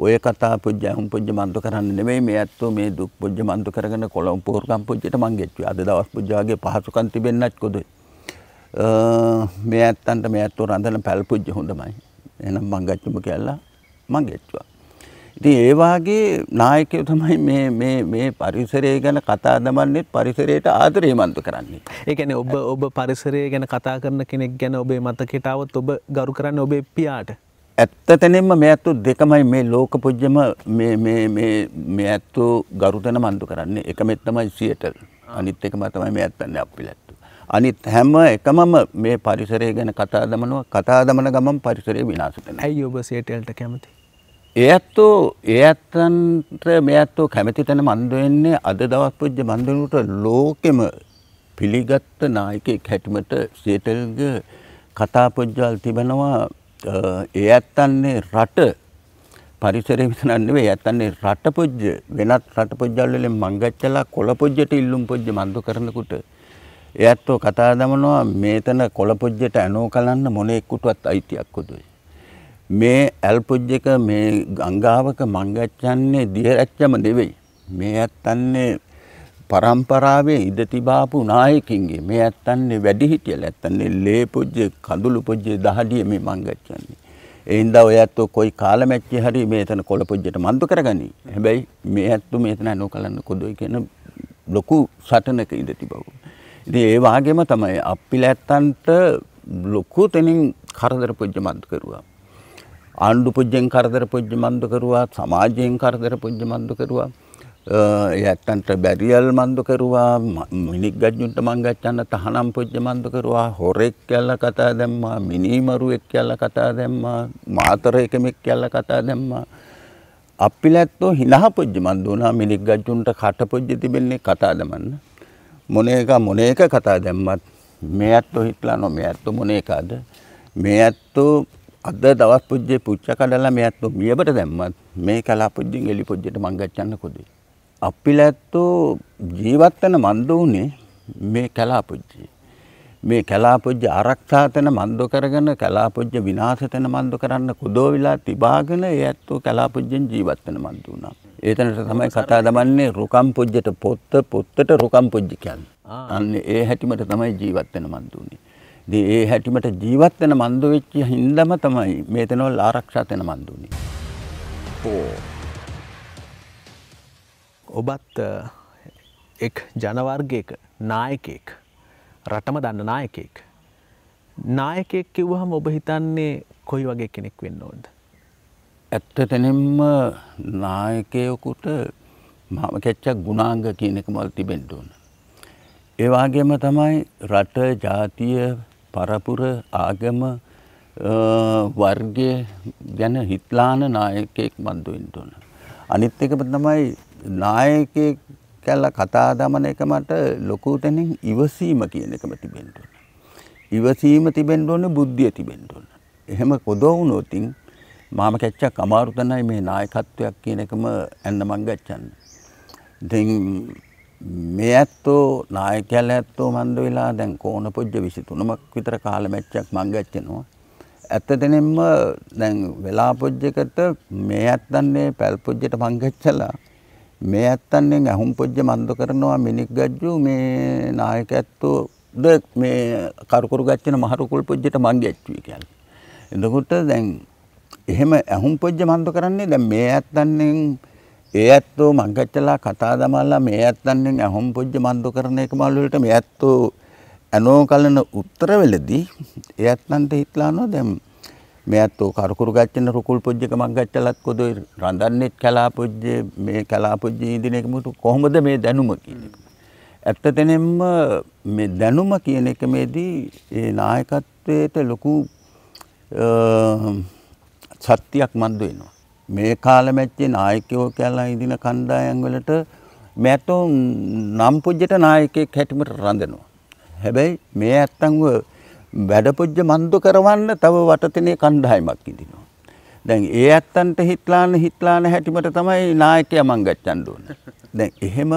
ඔය කතා පොජ්ජ ඇහුම් පොජ්ජ මන්දු කරන්න නෙමෙයි මේ ඇත්තෝ මේ දුක් පොජ්ජ මන්දු කරගෙන කොළඹ පෝර්ගම් පොජ්ජට මංගෙච්චුවා. අද දවස් පොජ්ජ වගේ පහසුකම් තිබෙන්නත් කොදොයි. මේ ඇත්තන්ට මේ ඇත්තෝ රඳන පැල් පොජ්ජ හොඳමයි. එහෙනම් මංගච්චුම කියලා මංගෙච්චුවා. ඉතින් ඒ වාගේ නායකයෝ තමයි මේ පරිසරය ගැන කතා දමන්නේ පරිසරයට ආදරේ මන්දු කරන්නේ. ඒ කියන්නේ ඔබ පරිසරය ගැන කතා කරන කෙනෙක් ගැන ඔබේ මතකයට આવොත් ඔබ ගරු කරන්නේ ඔබේ පියාට. ඇත්තටම මේ ඇත්තෝ දෙකමයි මේ ලෝක පොජ්ජම මේ ඇත්තෝ ගරුතන මන්දු කරන්නේ. එකමෙත් තමයි සියටල්. අනිත් එකම තමයි මේ ඇත්තන්නේ අප්පිල ඇත්තෝ. අනිත් හැම එකමම මේ පරිසරය ගැන කතා දමනවා. කතා දමන ගමන් පරිසරය විනාශ වෙනවා. ඇයි ඔබ සියටල්ට කැමති? ඒ ඇත්තන්ට මේ ඇත්තෝ කැමති තැන මන්දු වෙන්නේ අද දවස් පොජ්ජ මන්දු වෙනකොට ලෝකෙම පිළිගත් නායකයෙක් හැටිමට සියටල්ගේ කතා පොජ්ජල් තිබෙනවා. ඒ ඇත්තන්නේ රට පරිසරය විතරක් නෙවෙයි ඇත්තන්නේ රට පොජ්ජ වෙනත් රට පොජ්ජල් වලින් මංගච්චලා කොළ පොජ්ජට ඉල්ලුම් පොජ්ජ මන්දු කරනකොට ඒ ඇත්තෝ කතා දමනවා මේතන කොළ පොජ්ජට ඇනෝ කලන්න මොනෙකුටවත් අයිතියක් කොදුයි. මේ ඇල් පොජ්ජක මේ ගංගාවක මංගච්චන්නේ දියරැච්චම නෙවෙයි. මේ ඇත්තන්නේ පරම්පරාවේ ඉඳ තිබාපු නායකින්ගේ මේ ඇත්තන්නේ වැඩිහිටියලා ඇත්තන්නේ ලේ පොජ්ජ කඳුළු පොජ්ජ දහඩිය මේ මංගච්චන්නේ. ඒ හින්දා ඔය ඇත්තෝ කොයි කාලමැච්චේ හරි මේතන කොළ පොජ්ජට මන්දු කරගනි. හැබැයි මේ ඇත්තෝ මේතන ඇනෝ කලන්න කොදොයි කියන ලොකු සටනක ඉඳ තිබව. ඉතින් ඒ වගේම තමයි අප්පිල ඇත්තන්ට ලොකු තැනින් කරදර පොජ්ජ මන්දු කරුවා. ආණ්ඩු පොජ්ජෙන් කරදර පොජ්ජ මන්දු කරුවා. සමාජයෙන් කරදර පොජ්ජ මන්දු කරුවා. ඇත්තන්ට බැරියල් මන්දු කරුවා. මිනිග්ගජ්ජුන්ට මංගච්චන්න තහනම් පොජ්ජ මන්දු කරුවා. හොරෙක් කියලා කතා දැම්මා. මිනිමරුවෙක් කියලා කතා දැම්මා. මාතර එකෙක් කියලා කතා දැම්මා. අප්පිල ඇත්තෝ හිනහ පොජ්ජ මන්දු වුණා. මිනිග්ගජ්ජුන්ට කට පොජ්ජ තිබෙන්නේ කතා දමන්න. මොන එක කතා දැම්මත් මේ ඇත්තෝ හිටලා නෝ මේ ඇත්තෝ මොන එකද? මේ ඇත්තෝ අද දවස් පොජ්ජේ පුච්ච කඩලා මේ ඇත්තෝ මියබට දැම්මත් මේ කලා පොජ්ජෙන් එලි පොජ්ජට මංගච්චන්න කොදේ. අප්පිල ඇත්තෝ ජීවත් වෙන මන්දු උනේ මේ කලා පොජ්ජේ. මේ කලා පොජ්ජ ආරක්ෂා තැන මන්දු කරගෙන කලා පොජ්ජ විනාශ තැන මන්දු කරන්න කොදෝ විලා තිබාගෙන ඒ ඇත්තෝ කලා පොජ්ජෙන් ජීවත් වෙන මන්දු වුණා. ඒතනට තමයි කතා දමන්නේ රුකම් පොජ්ජට පොත්තට රුකම් පොජ්ජ කියන්නේ. අන්න ඒ හැටිමට තමයි ජීවත් වෙන මන්දු උනේ. ඉතින් ඒ හැටිමට ජීවත් වෙන මන්දු වෙච්ච හින්දාම තමයි මේ තැනවල ආරක්ෂා තැන මන්දු උනේ. ඔබත් එක් ජනවර්ගයක නායකයෙක් රටම දන්න නායකයෙක්. නායකයෙක් කිව්වහම ඔබ හිතන්නේ කොයි වගේ කෙනෙක් වෙන්න ඕනද? ඇත්තටම නායකයෙකුට මම කෙච්චක් ගුණාංග කියන එක මල් තිබෙන්න ඕන. ඒ වගේම තමයි රට, ජාතිය, පරපුර, ආගම, වර්ගය ගැන හිතලාන නායකයෙක් මන්දු වෙන්න ඕන. අනිත් එක තමයි නායකයෙක් කියලා කතා දමන එක මට ලොකු තැනින් ඉවසීම කියන එකම තිබෙන්න ඕන. ඉවසීම තිබෙන්න ඕන, බුද්ධිය තිබෙන්න ඕන. එහෙම කොදෝ වුණොත් මාම කෙච්චක් අමාරු තමයි මේ නායකත්වයක් කියන එකම ඇන්න මං ගච්ඡන්නේ. ඉතින් මේ ඇත්තෝ නායකයලා ඇත්තෝ මන්ද වෙලා දැන් කෝණ පොජ්ජ 23ක් විතර කාල මැච්චක් මං ගැච්චෙනවා. ඇත්තටම දැන් වෙලා පොජ්ජකට මේ ඇත්තන්නේ පැල් පොජ්ජට මං ගැච්චලා මේ ඇත්තන්නේ අහුම් පොජ්ජ මන්ද කරනවා මිනික් ගජ්ජු මේ නායක ඇත්තෝද මේ කරුකුරු ගච්චන මහරුකුල් පොජ්ජට මං ගැච්චුවේ කියලා. එතකොට දැන් එහෙම අහුම් පොජ්ජ මන්ද කරන්නේ දැන් මේ ඇත්තන්නේ ඒ ඇත්තෝ මංගච්චලා කතා දමලා මේ ඇත්තන්ගෙන් අහොම් පොජ්ජ මන්දු කරන එක මල් වලට මේ ඇත්තෝ අනෝ කලන උත්තරවලදී ඒ ඇත්තන්ට හිටලානෝ දැන් මේ ඇත්තෝ කරුකුරු ගච්චන රුකුල් පොජ්ජක මංගච්චලත් කොදොයි රඳන්නෙත් කලා පොජ්ජ මේ කලා පොජ්ජ ඉදින එක මුතු කොහොමද මේ දැනුම කියන එක. ඇත්තටම මේ දැනුම කියන එක මේදී ඒ නායකත්වයට ලොකු සත්‍යයක් මන්දු වෙනවා. මේ කාල මැච්චේ නායකයෝ කියලා ඉදින කණ්ඩායම් වලට මැතෝ නම් පොජ්ජට නායකයෙක් හැටිමට රඳනවා. හැබැයි මේ ඇත්තන්ව වැඩ පොජ්ජ මන්දු කරවන්න තව වටතනේ කණ්ඩායමක් ඉදිනවා. දැන් ඒ ඇත්තන්ට හිටලාන හැටිමට තමයි නායකයා මං ගච්ඡන්න ඕන. දැන් එහෙම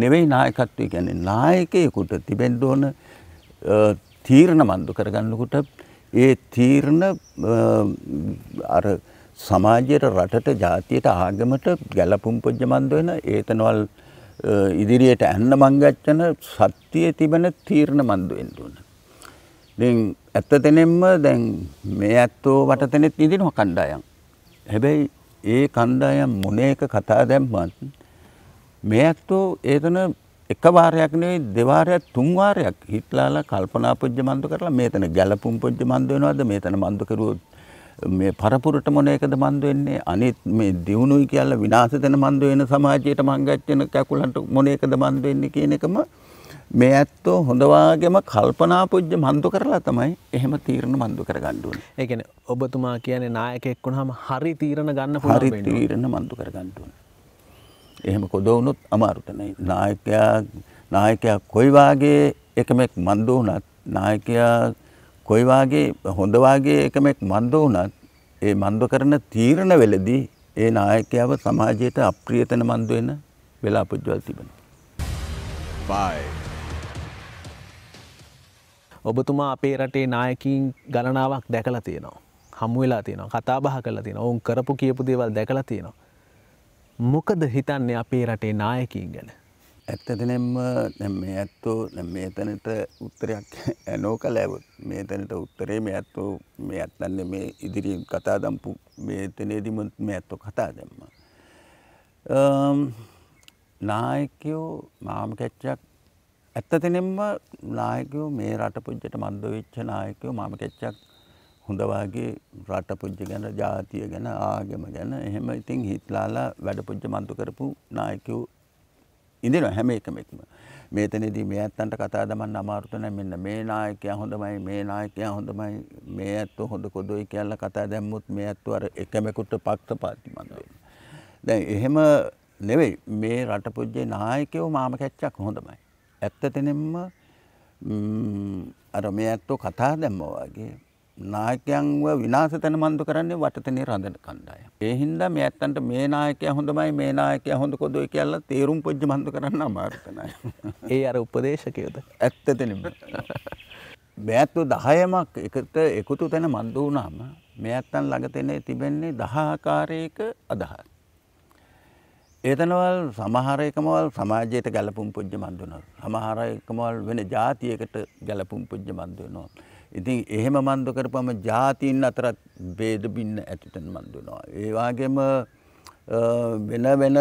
නෙවෙයි නායකත්වය කියන්නේ. නායකයෙකුට තිබෙන්න ඕන තීරණ මන්දු කරගන්නකොට ඒ තීරණ අර සමාජයට රටට ජාතියට ආගමට ගැලපුම් පොජ්ජ මන්ද වෙන ඒතනවල් ඉදිරියට ඇන්න මංගච්චන සත්‍යයේ තිබෙන තීරණ මන්ද වෙන්න ඕන. දැන් ඇත්තටම දැන් මේ ඇත්තෝ වටතනෙත් ඉදිනවා කණ්ඩායම්. හැබැයි ඒ කණ්ඩායම් මොනේක කතා දැම්මත් මේ ඇත්තෝ ඒතන එක වාරයක් නෙවෙයි දෙවාරයක් තුන් වාරයක් හිටලාලා කල්පනා පොජ්ජ මන්ද කරලා මේතන ගැලපුම් පොජ්ජ මන්ද වෙනවද මේතන මන්ද කරුවොත් මේ පරපුරට මොන එකද මන්ද වෙන්නේ අනිත් මේ දියුණුයි කියලා විනාශ වෙන මන්ද වෙන සමාජයට මංගච්චන කැකුලන්ට මොන එකද මන්ද වෙන්නේ කියන එකම මේ ඇත්තෝ හොඳ වාගේම කල්පනා පොජ්ජ මන්දු කරලා තමයි එහෙම තීරණ මන්දු කරගන්න ඕනේ. ඒ කියන්නේ ඔබතුමා කියන්නේ නායකයෙක් වුණාම හරි තීරණ ගන්න පුළුවන් වෙන්නේ. හරි තීරණ මන්දු කරගන්න ඕනේ. එහෙම කොද වුණොත් අමාරුට නේ. නායකයා කොයි වාගේ එකමෙක් මන්දු වුණත් නායකයා කොයි වාගේ හොඳ වාගේ එකමෙක් මන්ද වුණත් ඒ මන්ද කරන තීරණ වෙලදී ඒ නායකයව සමාජයට අප්‍රියතන මන්ද වෙන වෙලා පුජ්ජවල් තිබෙනවා. 5 ඔබතුමා අපේ රටේ නායකයින් ගණනාවක් දැකලා තියෙනවා. හමු වෙලා තියෙනවා. කතා බහ කරලා තියෙනවා. ඔවුන් කරපු කියපු දේවල් දැකලා තියෙනවා. මොකද හිතන්නේ අපේ රටේ නායකයින් ගැන? ඇත්තටම දැන් මේ ඇත්තෝ දැන් මේතනට උත්තරයක් ඇනෝ කළාවොත් මේතනට උත්තරේ මේ ඇත්තෝ මේ ඇත්තන්නේ මේ ඉදිරියෙන් කතා දම්පු මේතනේදීම මේ ඇත්තෝ කතා දැම්මා. නායකයෝ මාම කැච්චක් ඇත්තටම නායකයෝ මේ රට පුජ්ජට මන්ද වෙච්ච නායකයෝ මාම කැච්චක් හොඳ වාගේ රට පුජ්ජ ගැන ජාතිය ගැන ආගම ගැන එහෙම ඉතින් හිටලාලා වැඩ පුජ්ජ මන්ද කරපු නායකයෝ ඉඳිනවා හැම එකමෙක්ම මේතනදී මේ ඇත්තන්ට කතා දමන්න අමාරුත නැහැ මෙන්න මේ නායකයා හොඳමයි මේ නායකයා හොඳමයි මේ ඇත්තෝ හොඳ කොදොයි කියලා කතා දැම්මුත් මේ ඇත්තෝ අර එකමෙකුට පක්ෂපාතී මන්ද වෙනවා. දැන් එහෙම නෙවෙයි මේ රට පුජ්ජේ නායකයෝ මාම කැච්චක් හොඳමයි. ඇත්තටම අර මේ ඇත්තෝ කතා දැම්මා වගේ නායකයන්ව විනාශ තැන මන්ද කරන්නේ වටතනේ රඳන කණ්ඩායම්. ඒ හින්දා මේ ඇත්තන්ට මේ නායකයා හොඳමයි මේ නායකයා හොඳ කොදොයි කියලා තේරුම් පොජ්ජ මන්ද කරන්න අමාරු තමයි. ඒ අර උපදේශකයෝද? ඇත්තටම. මේ ඇත්තෝ 10ක් එකට එකතු තැන මන්ද වුණාම මේ ඇත්තන් ළඟ තිබෙන්නේ 10 ආකාරයක අදහස්. ඒතනවල් සමහර එකමවල් සමාජයට ගැලපුම් පොජ්ජ මන්ද වෙනවා. සමහර එකමවල් වෙන ජාතියකට ගැලපුම් පොජ්ජ මන්ද වෙනවා. ඉතින් එහෙම මන්ද කරපුවම ජාතීන් අතරත් ભેද බින්න ඇතිතන මන්ද වෙනවා. ඒ වගේම වෙන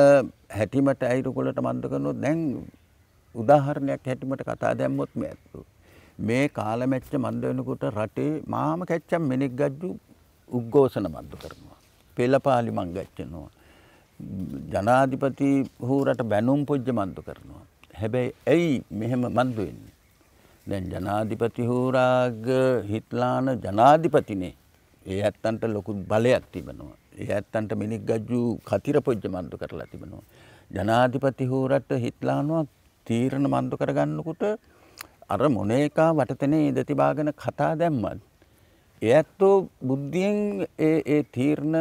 හැටිමට අයිරුකොලට මන්ද කරනොත් දැන් උදාහරණයක් හැටිමට කතා දැම්මොත් මේ කාලමැච්ච මන්ද වෙනකොට රටේ මාම කැච්චම් මෙනෙක් ගජ්ජු උද්ඝෝෂණ මන්ද කරනවා. පෙළපාලි මං ගච්චනවා. ජනාධිපති හූරට බැනුම් පොජ්ජ මන්ද කරනවා. හැබැයි ඇයි මෙහෙම මන්ද වෙන්නේ? දැන් ජනාධිපති හූරාග හිටලාන ජනාධිපතිනේ ඒ ඇත්තන්ට ලොකු බලයක් තිබෙනවා. ඒ ඇත්තන්ට මිනික් ගජ්ජු කතිර පොජ්ජ මන්ද කරලා තිබෙනවා. ජනාධිපති හූරට හිටලානවා තීරණ මන්ද කරගන්නකොට අර මොනේකා වටතනේ ඉඳ තිබාගෙන කතා දැම්මත් ඒ ඇත්තෝ බුද්ධියෙන් ඒ තීරණ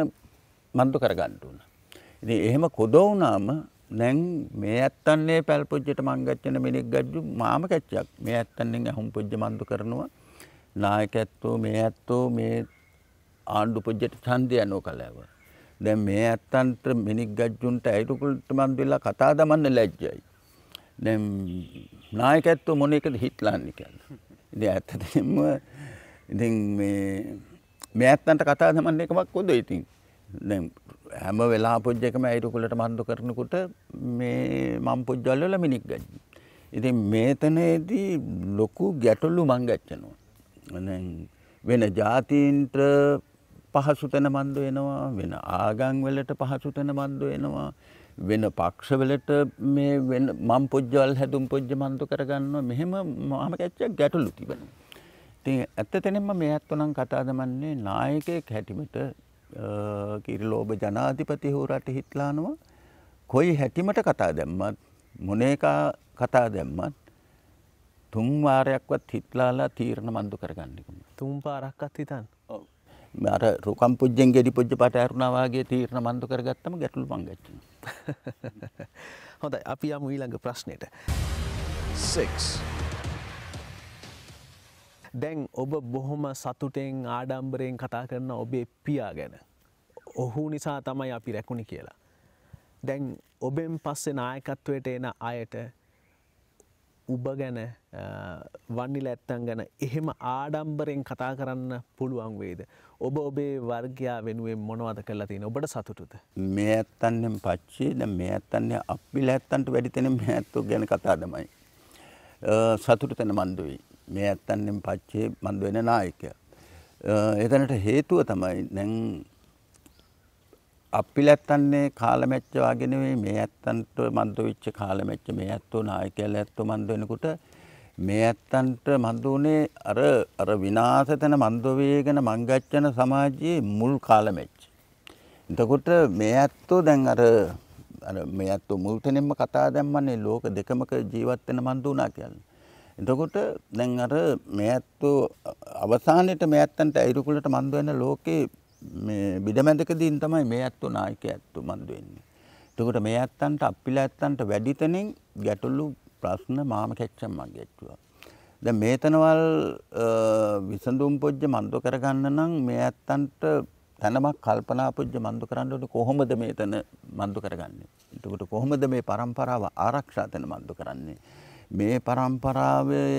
මන්ද කරගන්න ඕන. ඉතින් එහෙම කොද වුණාම දැන් මේ ඇත්තන්නේ පැල් පොජ්ජට මං ගච්චන මිනික් ගජ්ජු මාම කැච්චක් මේ ඇත්තන්නෙන් ඇහුම් පොජ්ජ මන්දු කරනවා නායකැත්තෝ මේ ඇත්තෝ මේ ආණ්ඩු පොජ්ජට ඡන්දය යනෝ කලාව. දැන් මේ ඇත්තන්ට මිනික් ගජ්ජුන්ට ඇයිරුකුල්ට මන්දුලා කතා දමන්න ලැජ්ජයි. දැන් නායකැත්තෝ මොන එකද හිට්ලාන්නේ කියලා. ඉතින් ඇත්තටම ඉතින් මේ ඇත්තන්ට කතා දමන්න එකමක් කොද ඉතින්. දැන් හැම වෙලාව පොජ්ජකම ඇයිරුකුලට මන්දු කරනකොට මේ මම් පොජ්ජවල වල මිනික් ගජ්ජු. ඉතින් මේතනේදී ලොකු ගැටලු මං ගච්චනවා. දැන් වෙන ජාතීන්ට පහසු තැන මන්දු වෙනවා වෙන ආගම් වලට පහසු තැන මන්දු වෙනවා වෙන පක්ෂ වලට මේ වෙන මම් පොජ්ජවල් හැදුම් පොජ්ජ මන්දු කරගන්නවා මෙහෙම මම කැච්චක් ගැටලු තිබෙනවා. ඉතින් ඇත්තටම මේ ඇත්තෝ නම් කතා දමන්නේ නායකයෙක් හැටිමට කිරිලෝභ ජනාධිපති හෝ රට හිටලානවා කොයි හැටිමට කතා දැම්මත් මොන එක කතා දැම්මත් තුන් වාරයක්වත් හිටලාලා තීරණ මන්දු කරගන්න එක. තුන් පාරක්වත් හිතන්න. ඔව්. අර රුකම් පුජ්ජෙන් ගෙඩි පුජ්ජ පට ඇරුණා වාගේ තීරණ මන්දු කරගත්තම ගැටලු මං ගච්චනවා. හොඳයි අපි යමු ඊළඟ ප්‍රශ්නෙට. 6, දැන් ඔබ බොහොම සතුටෙන් ආඩම්බරයෙන් කතා කරන ඔබේ පියා ගැන. ඔහු නිසා තමයි අපි රැකුණි කියලා. දැන් ඔබෙන් පස්සේ නායකත්වයට එන අයට ඔබ ගැන වන්නිල ඇත්තන් ගැන එහෙම ආඩම්බරෙන් කතා කරන්න පුළුවන් වේද? ඔබ ඔබේ වර්ගයා වෙනුවෙන් මොනවද කරලා තියෙන්නේ? ඔබට සතුටුද? මේ ඇත්තන්නෙන් පච්චේ දැන් මේ ඇත්තන්නේ අප්පිල ඇත්තන්ට වැඩි තැන මේ ඇත්තෝ ගැන කතා තමයි. සතුටු තැන මන්දුයි. මේ ඇත්තන්නෙන් පච්චේ මන්දු වෙන නායකයා. එතනට හේතුව තමයි දැන් අප්පිල ඇත්තන්නේ කාලමැච්ච වගේ නෙවෙයි මේ ඇත්තන්ට මන්දු වෙච්ච කාලමැච්ච මේ ඇත්තෝ නායකයලා ඇත්තෝ මන්දු වෙනකොට මේ ඇත්තන්ට මන්දු උනේ අර විනාශ තැන මන්දු වේගෙන මංගච්චන සමාජයේ මුල් කාලමැච්ච. එතකොට මේ ඇත්තෝ දැන් අර මේ ඇත්තෝ මුල් තැනින්ම කතා දැම්මන්නේ ලෝක දෙකමක ජීවත් වෙන මන්දු උනා කියලා. එතකොට දැන් අර මේ ඇත්තෝ අවසානයේට මේ ඇත්තන්ට අයිරුකුලට මන්දු වෙන ලෝකේ මේ බිඩමැදකදීන් තමයි මේ ඇත්තෝ නායකයා ඇත්තෝ මන්දු වෙන්නේ. එතකොට මේ ඇත්තන්ට අප්පිල ඇත්තන්ට වැඩි තැනින් ගැටලු ප්‍රශ්න මාම කැච්චම් මගේ ඇච්චුවා. දැන් මේ තනවල් විසඳුම් පොජ්ජ මන්දු කරගන්න නම් මේ ඇත්තන්ට තනමක් කල්පනා පොජ්ජ මන්දු කරන්න ඕනේ කොහොමද මේ තන මන්දු කරගන්නේ? එතකොට කොහොමද මේ પરම්පරාව ආරක්ෂා තන මන්දු කරන්නේ? මේ પરම්පරාවේ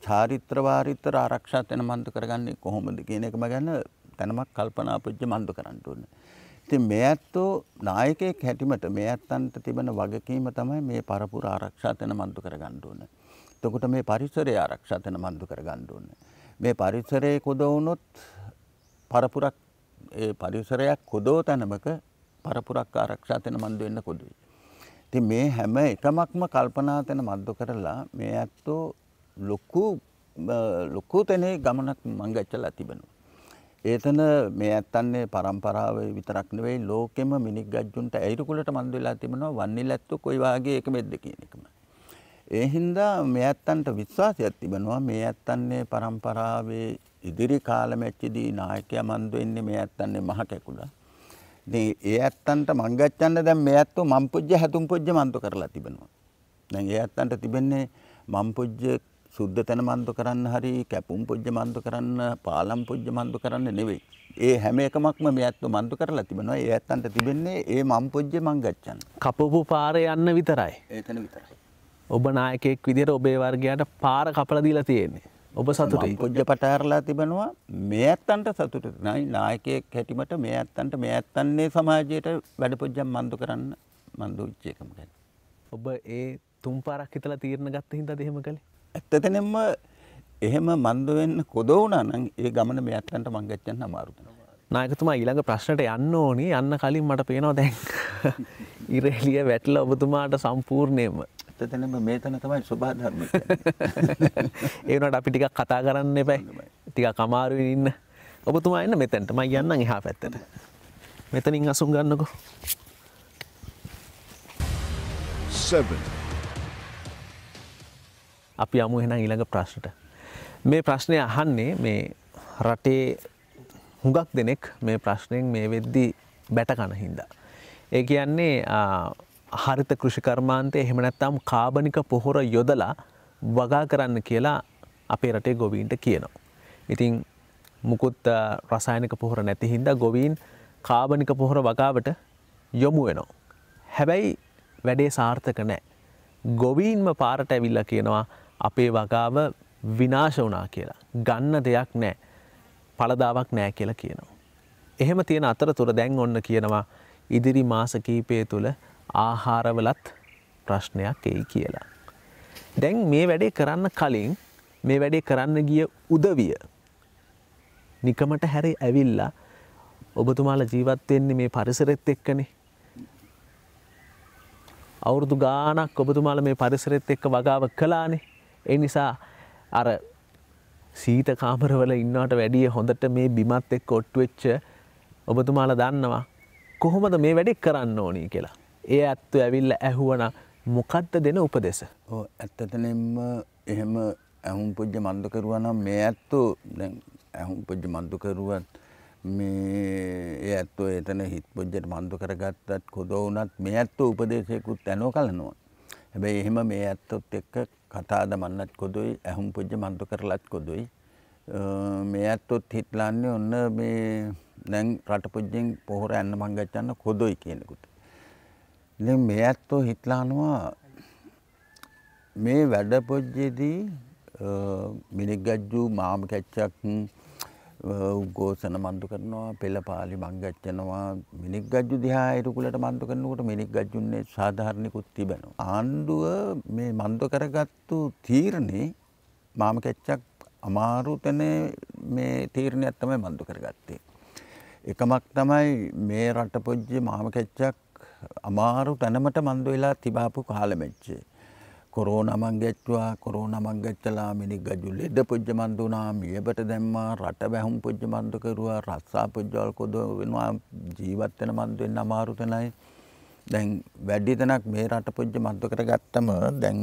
චාරිත්‍ර වාරිත්‍ර ආරක්ෂා තන මන්දු කරගන්නේ කොහොමද කියන එකම ගැන තනමක් කල්පනා පොජ්ජ මන්දු කරන්න ඕනේ. ඉතින් මේ ඇත්තෝ නායකයෙක් හැටිමට මේ ඇත්තන්ට තිබෙන වගකීම තමයි මේ පරපුර ආරක්ෂා තන මන්දු කරගන්න ඕනේ. එතකොට මේ පරිසරය ආරක්ෂා තන මන්දු කරගන්න ඕනේ. මේ පරිසරයේ කොද වුණොත් පරපුරක් ඒ පරිසරයක් කොදෝ තැනමක පරපුරක් ආරක්ෂා තන මන්දු වෙන්න කොදුයි. ඉතින් මේ හැම එකමක්ම කල්පනා තන මන්දු කරලා මේ ඇත්තෝ ලොකු තැනේ ගමනක් මංගච්චලා තිබෙනවා. ඒතන මේ ඇත්තන්නේ પરම්පරාව විතරක් නෙවෙයි ලෝකෙම මිනික් ගජ්ජුන්ට ඇයිරුකුලට මන්දු වෙලා තිබෙනවා වන්නිල ඇත්තෝ කොයි වාගේ එකමෙද්ද කියන එකම. ඒ හින්දා මේ ඇත්තන්ට විශ්වාසයක් තිබෙනවා මේ ඇත්තන්නේ પરම්පරාවේ ඉදිරි කාලෙමැච්චදී නායකයා මන්දු වෙන්නේ මේ ඇත්තන්නේ මහ කැකුලා. ඉතින් ඒ ඇත්තන්ට මංගච්ඡන්න දැන් මේ ඇත්තෝ මම් පොජ්ජ හැතුම් පොජ්ජ මන්දු කරලා තිබෙනවා. දැන් ඒ ඇත්තන්ට තිබෙන්නේ මම් පොජ්ජ සුද්ධ තැන මන්දු කරන්න හරි කැපුම් පොජ්ජ මන්දු කරන්න පාලම් පොජ්ජ මන්දු කරන්න නෙවෙයි. ඒ හැම එකමක්ම මේ ඇත්තෝ මන්දු කරලා තිබෙනවා. ඒ ඇත්තන්ට තිබෙන්නේ ඒ මම් පොජ්ජ මංගච්ඡන්න. කපපු පාරේ යන්න විතරයි. ඒතන විතරයි. ඔබ නායකයෙක් විදිහට ඔබේ වර්ගයාට පාර කපලා දීලා තියෙන්නේ. ඔබ සතුටුයි. පොජ්ජ පටාරලා තිබෙනවා. මේ ඇත්තන්ට සතුටුයි. නායකයෙක් හැටිමට මේ ඇත්තන්ට මේ ඇත්තන්නේ සමාජයට වැඩ පොජ්ජක් මන්දු කරන්න මන්දු වෙච්ච එකම ගැන. ඔබ ඒ තුන් පාරක් හිතලා තීරණ ගත්ත හින්දාද එහෙම කළේ? ඇත්තටම එහෙම මන්දු වෙන්න කොද වුණා නම් ඒ ගමන මේ ඇත්තන්ට මංගච්ඡන්න අමාරුද? නායකතුමා ඊළඟ ප්‍රශ්නට යන්න ඕනි. යන්න කලින් මට පේනවා දැන් ඉරේලිය වැටලා ඔබතුමාට සම්පූර්ණයෙන්ම ඇත්තටම මේතන තමයි සබහා ධර්ම කියන්නේ. ඒ වුණාට අපි ටිකක් කතා කරන්න එපා. ටිකක් අමාරුවෙන් ඉන්න. ඔබතුමා එන්න මෙතනට. මම යන්නම් එහා පැත්තට. මෙතනින් අසුන් ගන්නකෝ. 7, අපි යමු එහෙනම් ඊළඟ ප්‍රශ්නට. මේ ප්‍රශ්නය අහන්නේ මේ රටේ හුඟක් දෙනෙක් මේ ප්‍රශ්නෙන් මේ වෙද්දි බැට කන හින්දා. ඒ කියන්නේ හරිත කෘෂිකර්මාන්තය එහෙම නැත්නම් කාබනික පොහොර යොදලා වගා කරන්න කියලා අපේ රටේ ගොවීන්ට කියනවා. ඉතින් මුකුත් රසායනික පොහොර නැති හින්දා ගොවීන් කාබනික පොහොර වගාවට යොමු වෙනවා. හැබැයි වැඩේ සාර්ථක නැහැ. ගොවීන්ම පාරට ඇවිල්ලා කියනවා අපේ වගාව විනාශ වුණා කියලා. ගන්න දෙයක් නැහැ. පළදාවක් නැහැ කියලා කියනවා. එහෙම තියෙන අතරතුර දැන් ඔන්න කියනවා ඉදිරි මාස කිහිපය තුළ ආහාරවලත් ප්‍රශ්නයක් එයි කියලා. දැන් මේ වැඩේ කරන්න කලින් මේ වැඩේ කරන්න ගිය උදවිය නිකමට හැරි ඇවිල්ලා ඔබතුමාලා ජීවත් වෙන්නේ මේ පරිසරෙත් එක්කනේ. අවුරුදු ගාණක් ඔබතුමාලා මේ පරිසරෙත් එක්ක වගාව කළානේ. ඒ නිසා අර සීත කාමරවල ඉන්නවට වැඩිය හොඳට මේ බිමත් එක්ක ඔට්ටු වෙච්ච ඔබතුමාලා දන්නවා කොහොමද මේ වැඩේ කරන්න ඕනි කියලා. ඒ ඇත්තෝ ඇවිල්ලා ඇහුවනම් මොකද්ද දෙන උපදෙස? ඔව් ඇත්තටම එහෙම ඇහුම් පුජ්‍ය මන්ද කරුවා නම් මේ ඇත්තෝ දැන් ඇහුම් පුජ්‍ය මන්ද කරුවත් මේ ඒ ඇත්තෝ එතන හිත පුජ්‍යට මන්ද කරගත්තත් කොද වුණත් මේ ඇත්තෝ උපදේශයකුත් ඇනෝ කලනවා. හැබැයි එහෙම මේ ඇත්තොත් එක්ක කතා දමන්නත් කොදොයි ඇහුම් පුජ්‍ය මන්ද කරලත් කොදොයි. මේ ඇත්තොත් හිටලාන්නේ ඔන්න මේ දැන් රට පුජ්‍යෙන් පොහොර යන්න මං ගච්ඡන්න කොදොයි කියනකොට. ඉතින් මේ ඇත්තෝ හිටලානවා මේ වැඩ පොජ්ජේදී මිනිග්ගජ්ජු මාම කැච්චක් උගෝසන මන්දු කරනවා පෙළපාලි මං ගච්ඡනවා මිනිග්ගජ්ජු දිහා ඉරුකුලට මන්දු කරනකොට මිනිග්ගජ්ජුන්නේ සාධාරණිකුත් තිබෙනවා. ආණ්ඩුව මේ මන්දු කරගත්තු තීරණේ මාම කැච්චක් අමාරු තැන මේ තීරණයක් තමයි මන්දු කරගත්තේ. එකමක් තමයි මේ රට පොජ්ජේ මාම කැච්චක් අමාරු තැනමට මන්දු වෙලා තිබාපු කාලෙමැච්චේ. කොරෝනා මං ගැච්චුවා කොරෝනා මං ගැච්චලා මිනිග්ගජ්ජු ලෙඩ පොජ්ජ මන්දු වුණා මියබට දැම්මා රට වැහුම් පොජ්ජ මන්දු කරුවා රස්සා පොජ්ජවල් කොද වෙනවා ජීවත් වෙන මන්දු වෙන්න අමාරු තැනයි. දැන් වැඩි තැනක් මේ රට පොජ්ජ මන්දු කරගත්තම දැන්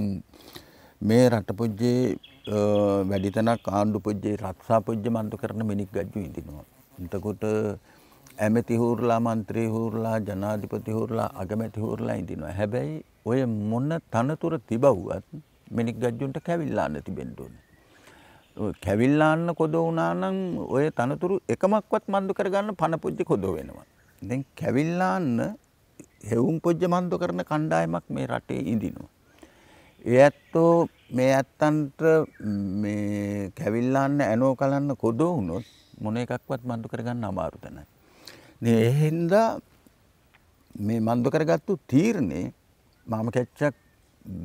මේ රට පොජ්ජේ වැඩි තැනක් ආණ්ඩු පොජ්ජේ රස්සා පොජ්ජ මන්දු කරන මිනිග්ගජ්ජු ඉඳිනවා. එතකොට ඇමති හූරලා මන්ත්‍රී හූරලා ජනාධිපති හූරලා අගමැති හූරලා ඉඳිනවා. හැබැයි ඔය මොන තනතුර තිබවුවත් මිනිග්ගජ්ජුන්ට කැවිල්ලාන්න තිබෙන්න ඕනේ. ඔය කැවිල්ලාන්න කොද වුණා නම් ඔය තනතුරු එකමක්වත් මන්දු කරගන්න පන පොජ්ජ කොද වෙනවා. දැන් කැවිල්ලාන්න හෙවුම් පොජ්ජ මන්දු කරන කණ්ඩායමක් මේ රටේ ඉඳිනවා. ඒ ඇත්තෝ මේ ඇත්තන්ට මේ කැවිල්ලාන්න ඇනෝ කලන්න කොද වුණොත් මොන එකක්වත් මන්දු කරගන්න අමාරු තැනයි. ඒ හින්දා මේ මන්දු කරගත්තු තීරණේ මාම කැච්චක්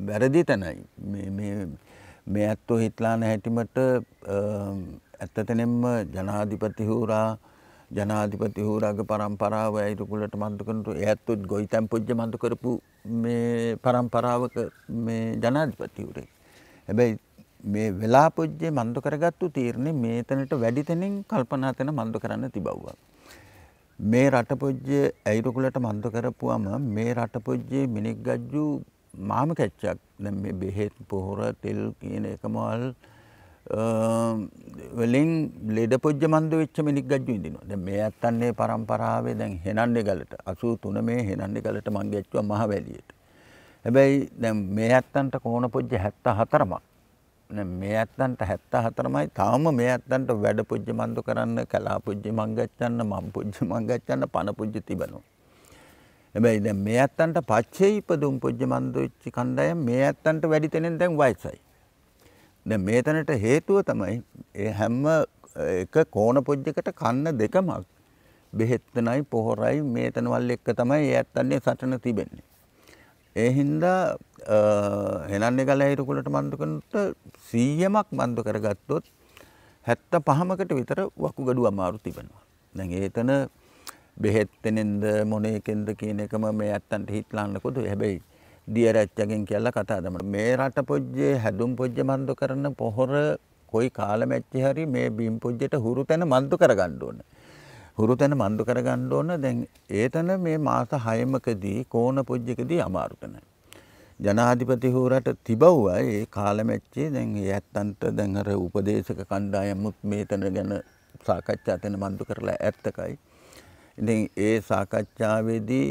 වැරදි තැනයි. මේ ඇත්තෝ හිටලාන හැටිමට ඇත්තතැනෙම්ම ජනාධිපති හූරාගේ පරම්පරාව ඇයිරුකුලට මන්දු කරනට ඒ ඇත්තොත් ගොවිතැන් පොජ්ජ මන්දු කරපු මේ පරම්පරාවක මේ ජනාධිපති හූරේ. හැබැයි මේ වෙලා පොජ්ජේ මන්දු කරගත්තු තීරණේ මේ තැනට වැඩි තැනින් කල්පනා තැන මන්දු කරන්න තිබවුවා. මේ රට පොජ්ජේ ඇයිරුකුලට මන්දු කරපුවම මේ රට පොජ්ජේ මිනිග්ගජ්ජු මාම කැච්චක් දැන් මේ බෙහෙත් පොහොර තෙල් කියන එකමවල් වලින් ලෙඩ පොජ්ජ මන්දු වෙච්ච මිනිග්ගජ්ජු ඉඳිනවා. දැන් මේ අත්තන්නේ පරම්පරාවේ දැන් හෙනන්නේ ගලට 83 මේ හෙනන්නේ ගලට මං ගැච්චුවා මහවැලියට. හැබැයි දැන් මේ අත්තන්ට කොහොන පොජ්ජ 74ක්. මේ ඇත්තන්ට 74මයි තාම මේ ඇත්තන්ට වැඩ පුජ්‍ය මන්දු කරන්න කලා පුජ්‍ය මං ගච්ඡන්න මම් පුජ්‍ය මං ගච්ඡන්න පන පුජ්‍ය තිබෙනවා. හැබැයි දැන් මේ ඇත්තන්ට පච්චේ ඉපදුම් පුජ්‍ය මන්දු වෙච්ච කණ්ඩායම් මේ ඇත්තන්ට වැඩි තැනෙන් දැන් වයසයි. දැන් මේ තැනට හේතුව තමයි ඒ හැම එක කෝණ පුජ්‍යකට කන්න දෙකමක් බෙහෙත්නයි පොහොරයි මේ තැන්වල එක්ක තමයි ඒ ඇත්තන්නේ සටන තිබෙන්නේ. ඒ හින්දා හෙනන්නේ ගල හිරුකුලට මන්දු කරනට 100ක් මන්දු කරගත්තොත් 75කට විතර වකුගඩු අමාරු තිබෙනවා. දැන් ඒතන බෙහෙත් තැනෙන්ද මොන එකෙන්ද කියන එකම මේ ඇත්තන්ට හිටලාන්න කොද. හැබැයි දිය රැච්චගෙන් කියලා කතා දමන මේ රට පොජ්ජේ හැදුම් පොජ්ජ මන්දු කරන පොහොර කොයි කාලෙමැච්චි හරි මේ බිම් පොජ්ජෙට හුරු තැන මන්දු කරගන්න ඕන. හුරු තැන මන්දු කරගන්න ඕන. දැන් ඒතන මේ මාස 6මකදී කෝණ පොජ්ජකදී අමාරු තැනයි. ජනාධිපති හුරට තිබවුවා ඒ කාලෙමැච්චේ දැන් ඒ ඇත්තන්ට දැන් අර උපදේශක කණ්ඩායමුත් මේ තැන ගැන සාකච්ඡා තැන මන්දු කරලා ඇත්තකයි. ඉතින් ඒ සාකච්ඡාවේදී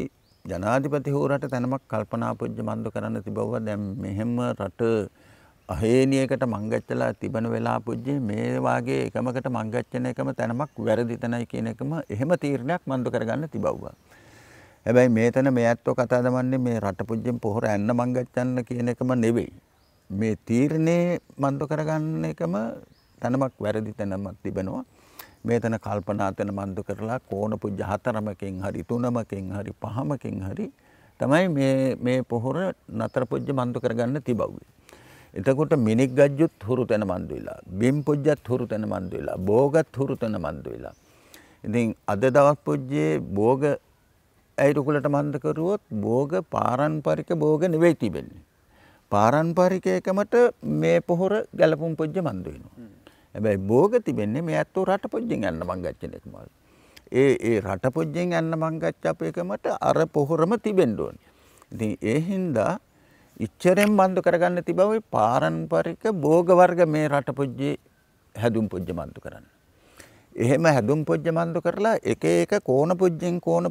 ජනාධිපති හෝ රට තැනමක් කල්පනා පුජ්‍ය මන්දු කරන්න තිබවුවා. දැන් මෙහෙම රට අහේනියකට මංගච්චලා තිබෙන වෙලා පුජ්ජේ මේ වාගේ එකමකට මංගච්චන එකම තැනමක් වැරදි තැනයි කියන එකම එහෙම තීරණයක් මන්දු කරගන්න තිබවුවා. හැබැයි මේතන මේ ඇත්තෝ කතා දමන්නේ මේ රට පුජ්ජෙන් පොහොර ඇන්න මංගච්චන්න කියන එකම නෙවෙයි. මේ තීරණේ මන්දු කරගන්න එකම තැනමක් වැරදි තැනමක් තිබෙනවා. මේතන කල්පනා තැන මන්දු කරලා කෝණ පුජ්ජ 4මකින් හරි 3මකින් හරි 5මකින් හරි තමයි මේ පොහොර නතර පුජ්ජ මන්දු කරගන්න තිබවුවේ. එතකොට මිනික් ගජ්ජුත් හුරු තැන මන්දු වෙලා, බිම් පුජ්ජත් හුරු තැන මන්දු වෙලා, බෝගත් හුරු තැන මන්දු වෙලා. ඉතින් අද දවස් පුජ්ජේ බෝග ඇයිරුකුලට මන්ද කරුවොත් බෝග පාරම්පරික බෝග නෙවෙයි තිබෙන්නේ. පාරම්පරික එකමට මේ පොහොර ගැලපුම් පුජ්ජ මන්දු වෙනවා. හැබැයි බෝග තිබෙන්නේ මේ ඇත්තෝ රට පුජ්ජෙන් යන්න මං ගච්චන එකමල්. ඒ රට පුජ්ජෙන් යන්න මං ගච්ඡපු එකමට අර පොහොරම තිබෙන්න ඕනේ. ඉතින් ඒ හින්දා ඉච්චරෙන් බන්දු කරගන්න තිබුවේ පාරම්පරික භෝග වර්ග මේ රට පුජ්ජේ හැදුම් පුජ්ජ මන්දු කරන්න. එහෙම හැදුම් පුජ්ජ මන්දු කරලා එක එක කෝණ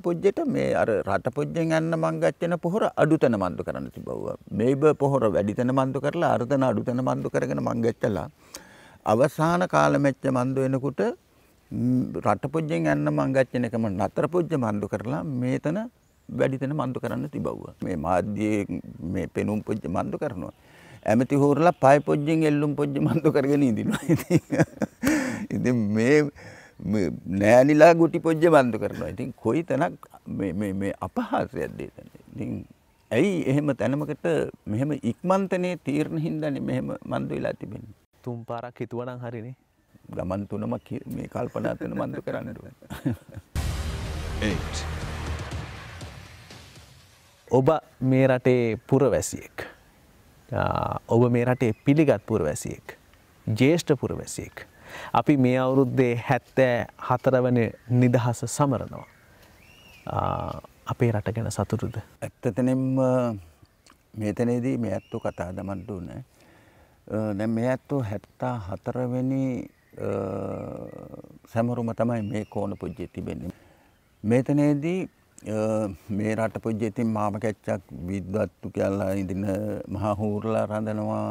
පුජ්ජෙට මේ අර රට පුජ්ජෙන් යන්න මං ගච්ඡන පොහොර අඩුතන මන්දු කරන්න තිබුවා. මේබ පොහොර වැඩිතන මන්දු කරලා අර්ධන අඩුතන මන්දු කරගෙන මං ගච්ඡලා අවසාන කාලෙමෙච්ච මන්දු වෙනකොට රට පුජ්ජෙන් යන්න මං ගච්ඡන එකම නතර පුජ්ජ මන්දු කරලා මේතන වැඩිතන මන්දු කරන්න තිබවුවා. මේ මාධ්‍යයේ මේ පෙනුම් පුජ්ජ මන්දු කරනවා. ඇමති හොරලා පය පුජ්ජෙන් එල්ලුම් පුජ්ජ මන්දු කරගෙන ඉඳිනවා. ඉතින් මේ නෑනිලා ගුටි පුජ්ජ මන්දු කරනවා. ඉතින් කොයි තැනක් මේ අපහාසයක්ද එතන. ඉතින් ඇයි එහෙම තැනමකට මෙහෙම ඉක්මන්තනේ තීරණ හින්දානේ මෙහෙම මන්දු වෙලා තිබෙන්නේ. තුන් පාරක් හිතුවනම් හරිනේ. ගමන් තුනම මේ කල්පනා තුන මන්දු කරන්න ඕනේ. 8, ඔබ මේ රටේ පුරවැසියෙක්. ඔබ මේ රටේ පිළිගත් පුරවැසියෙක්. ජ්‍යෙෂ්ඨ පුරවැසියෙක්. අපි මේ අවුරුද්දේ 74 වෙනි නිදහස සමරනවා. අපේ රට ගැන සතුටුද? ඇත්තටම මේතනේදී මේ ඇත්තෝ කතා දමන්න ඕනේ. දැන් මේ ඇත්තෝ 74 වෙනි සමරුම තමයි මේ කෝණ පුජ්ජේ තිබෙන්නේ. මේතනේදී මේ රට පුජ්ජේ තින් මාම කැච්චක් විද්වත්තු කියලා ඉඳින මහා හූරලා රඳනවා.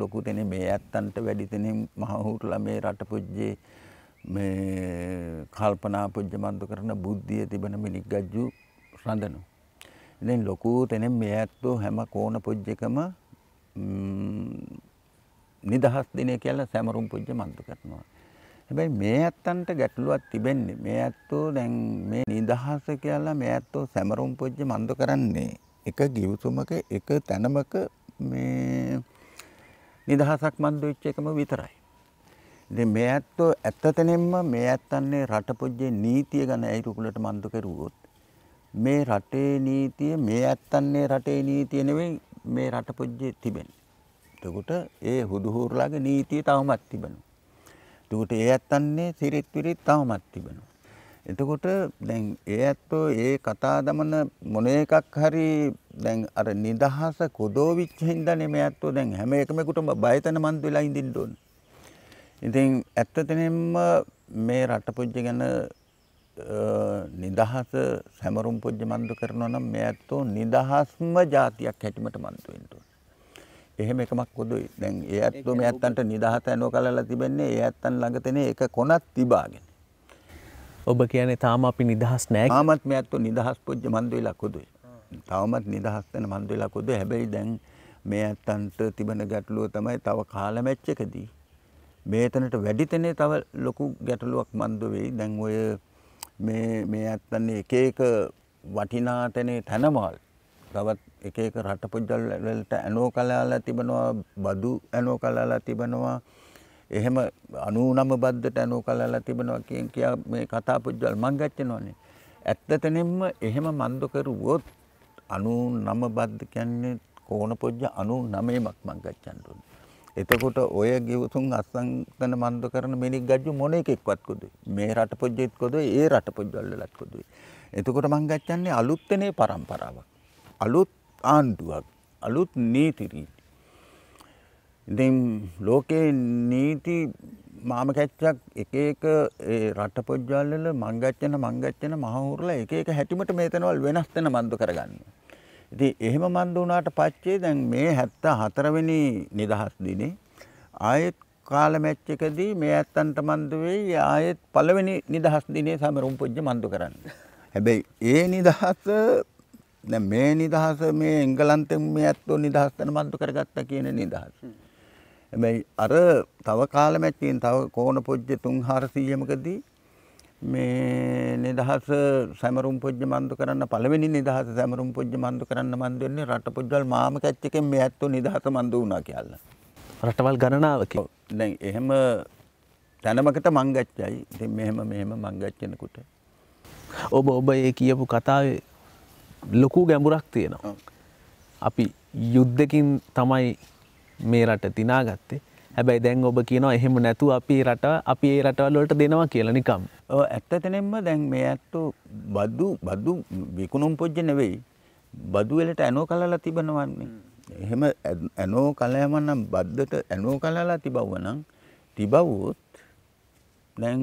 ලොකු තැනේ මේ ඇත්තන්ට වැඩි තැනින් මහා හූරලා මේ රට පුජ්ජේ මේ කල්පනා පුජ්ජ මන්දු කරන බුද්ධිය තිබෙන මිනික් ගජ්ජු රඳනවා. ඉතින් ලොකු තැනේ මේ ඇත්තෝ හැම කෝණ පුජ්ජකම නිදහස් දිනය කියලා සැමරුම් පුජ්ජ මන්දු කරනවා. හැබැයි මේ ඇත්තන්ට ගැටලුවක් තිබෙන්නේ මේ ඇත්තෝ දැන් මේ නිදහස කියලා මේ ඇත්තෝ සැමරුම් පුජ්ජ මන්දු කරන්නේ එක ගිවිසුමක එක තැනමක මේ නිදහසක් මන්දු වෙච්ච එකම විතරයි. ඉතින් මේ ඇත්තෝ ඇත්තතැනින්ම මේ ඇත්තන්නේ රට පුජ්ජේ නීතිය ගැන ඇයිරුකුලට මන්දු කරුවොත් මේ රටේ නීතිය මේ ඇත්තන්නේ රටේ නීතිය නෙවෙයි මේ රට පුජ්ජේ තිබෙන්නේ. එතකොට ඒ හුදුහුරුලාගේ නීතිය තවමත් තිබෙනවා. එතකොට ඒ ඇත්තන්නේ සිරිත් විරිත් තවමත් තිබෙනවා. එතකොට දැන් ඒ ඇත්තෝ ඒ කතා දමන මොන එකක් හරි දැන් අර නිදහස කොදෝවිච්ච හින්දානේ මේ ඇත්තෝ දැන් හැම එකමෙකුටම බයතන මන්ද වෙලා ඉඳින්න ඕන. ඉතින් ඇත්තටම මේ රට පුජ්ජ ගැන නිදහස සැමරුම් පුජ්ජ මන්දු කරනවා නම් මේ ඇත්තෝ නිදහස්ම જાතියක් හැටිමට මන්දු වෙන්න ඕන. එහෙම එකමක් කොදුයි. දැන් ඒ ඇත්තෝ මේ ඇත්තන්ට නිදහස ඇනෝ කලලා තිබෙන්නේ ඒ ඇත්තන් ළඟ තෙනේ එක කොනක් තිබාගෙන. ඔබ කියන්නේ තාම අපි නිදහස් නෑ. තාමත් මේ ඇත්තෝ නිදහස් පුජ්ජ මන්දු වෙලා කොදුයි. තාමත් නිදහස් වෙන මන්දු වෙලා කොදුයි. හැබැයි දැන් මේ ඇත්තන්ට තිබෙන ගැටලුව තමයි තව කාලමැච් එකදී මේතනට වැඩි තැනේ තව ලොකු ගැටලුවක් මන්දු වෙයි. දැන් ඔය මේ ඇත්තන්නේ එක එක වටිනා තැනේ තැනමල් තවත් එක එක රට පුජ්ජල් වලට ඇනෝ කලාලා තිබෙනවා, බදු ඇනෝ කලාලා තිබෙනවා, එහෙම 99 බද්දට ඇනෝ කලාලා තිබෙනවා කියා මේ කතා පුජ්ජල් මං ගච්චනෝනේ. ඇත්තටම එහෙම මන්දු කරුවොත් 99 බද්ද කියන්නේ කෝණ පුජ්ජ 99ක් මං ගච්චන්න ඕනේ. එතකොට ඔය ගිවුතුන් අස්සංකන මන්දු කරන මිනික් ගජ්ජු මොන එකෙක්වත් කොදුයි. මේ රට පුජ්ජෙත් කොදුයි, ඒ රට පුජ්ජල් වලත් කොදුයි. එතකොට මං ගච්චන්නේ අලුත්නේ පරම්පරාවක්. අලුත් ආණ්ඩුවක්, අලුත් නීති රීති. ඉතින් ලෝකේ නීති මාම කැච්චක් එක එක ඒ රට පොජ්ජවල වල මංගච්චන මහවුරුලා එක එක හැටිමට මේතනවල වෙනස් වෙන මන්දු කරගන්නවා. ඉතින් එහෙම මන්දු වුණාට පස්සේ දැන් මේ 74 වෙනි නිදහස් දිනේ ආයෙත් කාල මැච් එකදී මේ ඇත්තන්ට මන්දු වෙයි ආයෙත් පළවෙනි නිදහස් දිනේ සමරුම් පොජ්ජ මන්දු කරන්න. හැබැයි ඒ නිදහස දැන් මේ නිදහස මේ එංගලන්තෙන් මේ ඇත්තෝ නිදහස් වෙන මන්දු කරගත්තා කියන නිදහස. හැබැයි අර තව කාල මැච්චෙන් තව කෝණ පොජ්ජ 3-400මකදී මේ නිදහස සමරුම් පොජ්ජ මන්දු කරන්න පළවෙනි නිදහස සමරුම් පොජ්ජ මන්දු කරන්න මන්දු වෙන්නේ රට පොජ්ජවල් මාම කැච් එකෙන් මේ ඇත්තෝ නිදහස මන්දු වුණා කියලා. රටවල් ගණනාවකින්. දැන් එහෙම තැනමකට මං ගච්ඡයි. ඉතින් මෙහෙම මං ගච්ඡනකොට ඔබ ඒ කියපු කතාවේ ලොකු ගැඹුරක් තියෙනවා. අපි යුද්ධකින් තමයි මේ රට දිනාගත්තේ. හැබැයි දැන් ඔබ කියනවා එහෙම නැතුව අපි ඒ රටවල් වලට දෙනවා කියලා නිකම්. ඔව් ඇත්තටම දැන් මේ ඇත්තෝ බදු විකුණුම් පොජ්ජ නෙවෙයි. බදු වලට ඇනෝ කලලා තිබනවන්නේ. එහෙම ඇනෝ කලයම නම් බද්දට ඇනෝ කලලා තිබවුවොත් දැන්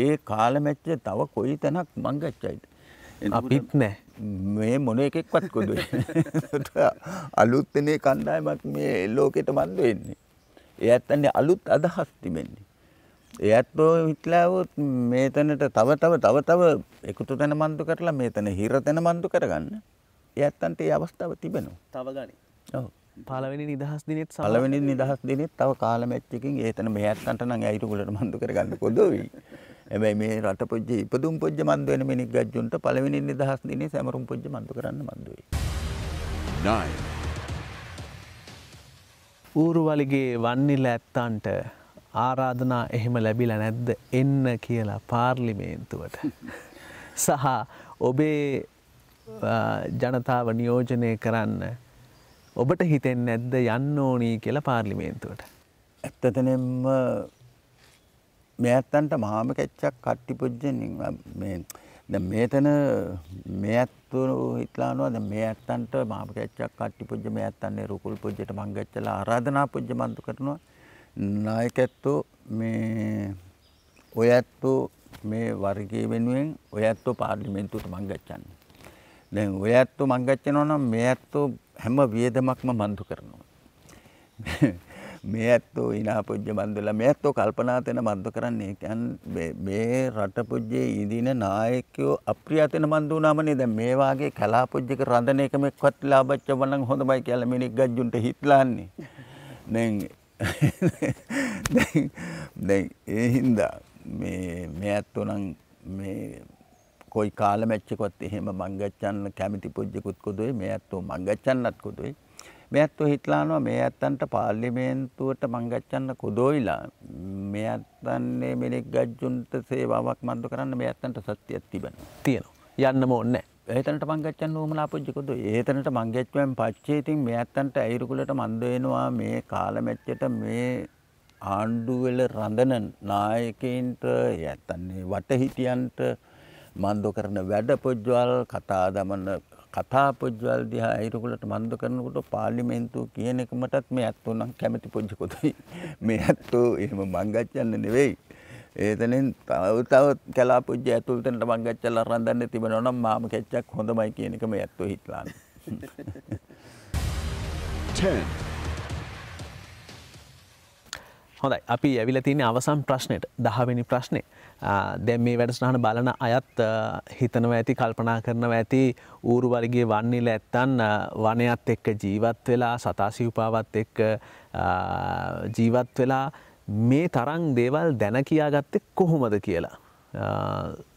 ඒ කාල මැච්ච තව කොයි තැනක් මං ගච්ඡයිද? අපිත් නෑ. මේ මොන එකෙක්වත් කොදුයි. අලුත් වෙනේ කණ්ඩායමක් මේ ලෝකෙට මන්ද වෙන්නේ. ඒ ඇත්තන්නේ අලුත් අදහස් තිබෙන්නේ. ඒ ඇත්තෝ හිටලාවොත් මේතනට තව එකතු තැන මන්දු කරලා මේතන හිර තැන මන්දු කරගන්න. ඒ ඇත්තන්ට ඒ අවස්ථාව තිබෙනවා. තව ගනි. ඔව්. පළවෙනි නිදහස් දිනෙත් පළවෙනි නිදහස් දිනෙත් තව කාල මැච් එකකින් ඒතන මේ ඇත්තන්ට නම් ඇයිරු කුලට මන්දු කරගන්න කොදොයි. හැබැයි මේ රට පොජ්ජ ඉපදුම් පොජ්ජ මන්දු වෙන මිනික් ගජ්ජුන්ට පළවෙනි නිදහස් දිනේ සමරුම් පොජ්ජ මන්දු කරන්න මන්දු වෙයි. 9. ඌරුවලිගේ වන්නිල ඇත්තන්ට ආරාධනා එහෙම ලැබිලා නැද්ද එන්න කියලා පාර්ලිමේන්තුවට? සහ ඔබේ ජනතාව නියෝජනය කරන්න ඔබට හිතෙන්නේ නැද්ද යන්න ඕනී කියලා පාර්ලිමේන්තුවට? ඇත්තටම මේ ඇත්තන්ට මහාම කැච්චක් කට්ටි පොජ්ජෙන් මේ දැන් මේතන මේ ඇත්තෝ හිටලානවා දැන් මේ ඇත්තන්ට මහාම කැච්චක් කට්ටි පොජ්ජ මේ ඇත්තන්නේ රුකුල් පොජ්ජට මං ගච්ඡලා ආරාධනා පොජ්ජ මන්දු කරනවා. නායකත්වෝ මේ ඔය ඇත්තෝ මේ වර්ගයේ වෙනුවෙන් ඔය ඇත්තෝ පාර්ලිමේන්තුවට මං ගච්ඡන්නේ. දැන් ඔය ඇත්තෝ මං ගච්ඡනවා නම් මේ ඇත්තෝ හැම වියදමක්ම මන්දු කරනවා. මේ ඇත්තෝ ඉනා පොජ්ජ මන්දුලා මේ ඇත්තෝ කල්පනා තැන මන්දු කරන්නේ කියන්නේ මේ රට පොජ්ජේ ඉදින නායකයෝ අප්‍රියතන මන්දු වුණාමනේ දැන් මේ වාගේ කලා පොජ්ජක රඳන එකම එක්වත් ලාභච්ච වණන් හොඳමයි කියලා මිනික් ගජ්ජුන්ට හිටලාන්නේ. දැන් ඒ හින්දා මේ ඇත්තෝ නම් මේ කොයි කාල මැච් එකවත් එහෙම මං ගච්ඡන්න කැමති පොජ්ජකුත් කොදොයි මේ ඇත්තෝ මං ගච්ඡන්නත් කොදොයි. මේ ඇත්තෝ හිටලානවා මේ ඇත්තන්ට පාර්ලිමේන්තුවට මං ගච්ඡන්න කොදොයිලා මේ ඇත්තන්නේ මිනික් ගජ්ජුන්ට සේවාවක් මන්දු කරන්න මේ ඇත්තන්ට සත්‍යයක් තියෙනවා. යන්නම ඕනේ නැහැ. ඒතනට මං ගච්ඡන්න ඕමලා පොජ්ජ කොදොයි. ඒතනට මං ගච්ඡුවෙන් පස්සේ ඉතින් මේ ඇත්තන්ට ඇයිරුකුලට මන්ද වෙනවා මේ කාල මැච්චට මේ ආණ්ඩු වල රඳන නායකයින්ට ඇත්තන්නේ වටහිටියන්ට මන්දු කරන වැඩ පොජ්ජවල් කතා දමන කතා පොජ්ජවල් දිහා අයිරුකුලට මන්දු කරනකොට පාර්ලිමේන්තුව කියන එකමටත් මේ ඇත්තෝ නම් කැමති පොජ්ජ කොතයි. මේ ඇත්තෝ එහෙම මං ගච්ඡන්න නෙවෙයි. ඒතනෙන් තව කලා පොජ්ජ ඇතුළතට මං ගච්ඡලා රඳන්න තිබෙනවා නම් මාම කැච්චක් හොඳමයි කියන එක මේ ඇත්තෝ හිටලාන. 10. හොඳයි අපි ඇවිල්ලා තියෙන්නේ අවසන් ප්‍රශ්නෙට 10 වෙනි ප්‍රශ්නේ. දැන් මේ වැඩසටහන බලන අයත් හිතනවා ඇති කල්පනා කරනවා ඇති ඌරු වර්ගයේ වන්නිල ඇත්තන් වනයත් එක්ක ජීවත් වෙලා සතා සිව්පාවත් එක්ක ජීවත් වෙලා මේ තරම් දේවල් දැන කියාගත්තේ කොහොමද කියලා.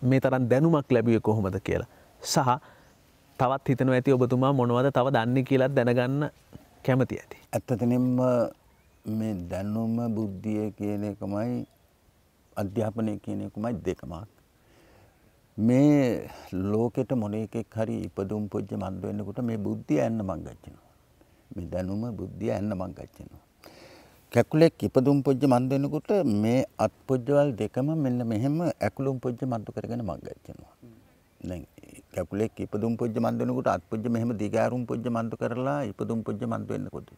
මේ තරම් දැනුමක් ලැබුවේ කොහොමද කියලා. සහ තවත් හිතනවා ඇති ඔබතුමා මොනවද තව දන්නේ කියලා දැනගන්න කැමති ඇති. ඇත්තටම මේ දැනුම බුද්ධිය කියන එකමයි අධ්‍යාපනය කියන එකමයි දෙකමක්. මේ ලෝකෙට මොන එකෙක් හරි ඉපදුම් පොජ්ජ මන්ද වෙනකොට මේ බුද්ධිය යන්න මං ගච්ඡනවා. මේ දැනුම බුද්ධිය යන්න මං ගච්ඡනවා. කැකුලෙක් ඉපදුම් පොජ්ජ මන්ද වෙනකොට මේ අත් පොජ්ජවල් දෙකම මෙන්න මෙහෙම ඇකුළුම් පොජ්ජ මන්ද කරගෙන මං ගච්ඡනවා. දැන් කැකුලෙක් ඉපදුම් පොජ්ජ මන්ද වෙනකොට අත් පොජ්ජ මෙහෙම දිගාරුම් පොජ්ජ මන්ද කරලා ඉපදුම් පොජ්ජ මන්ද වෙනකොට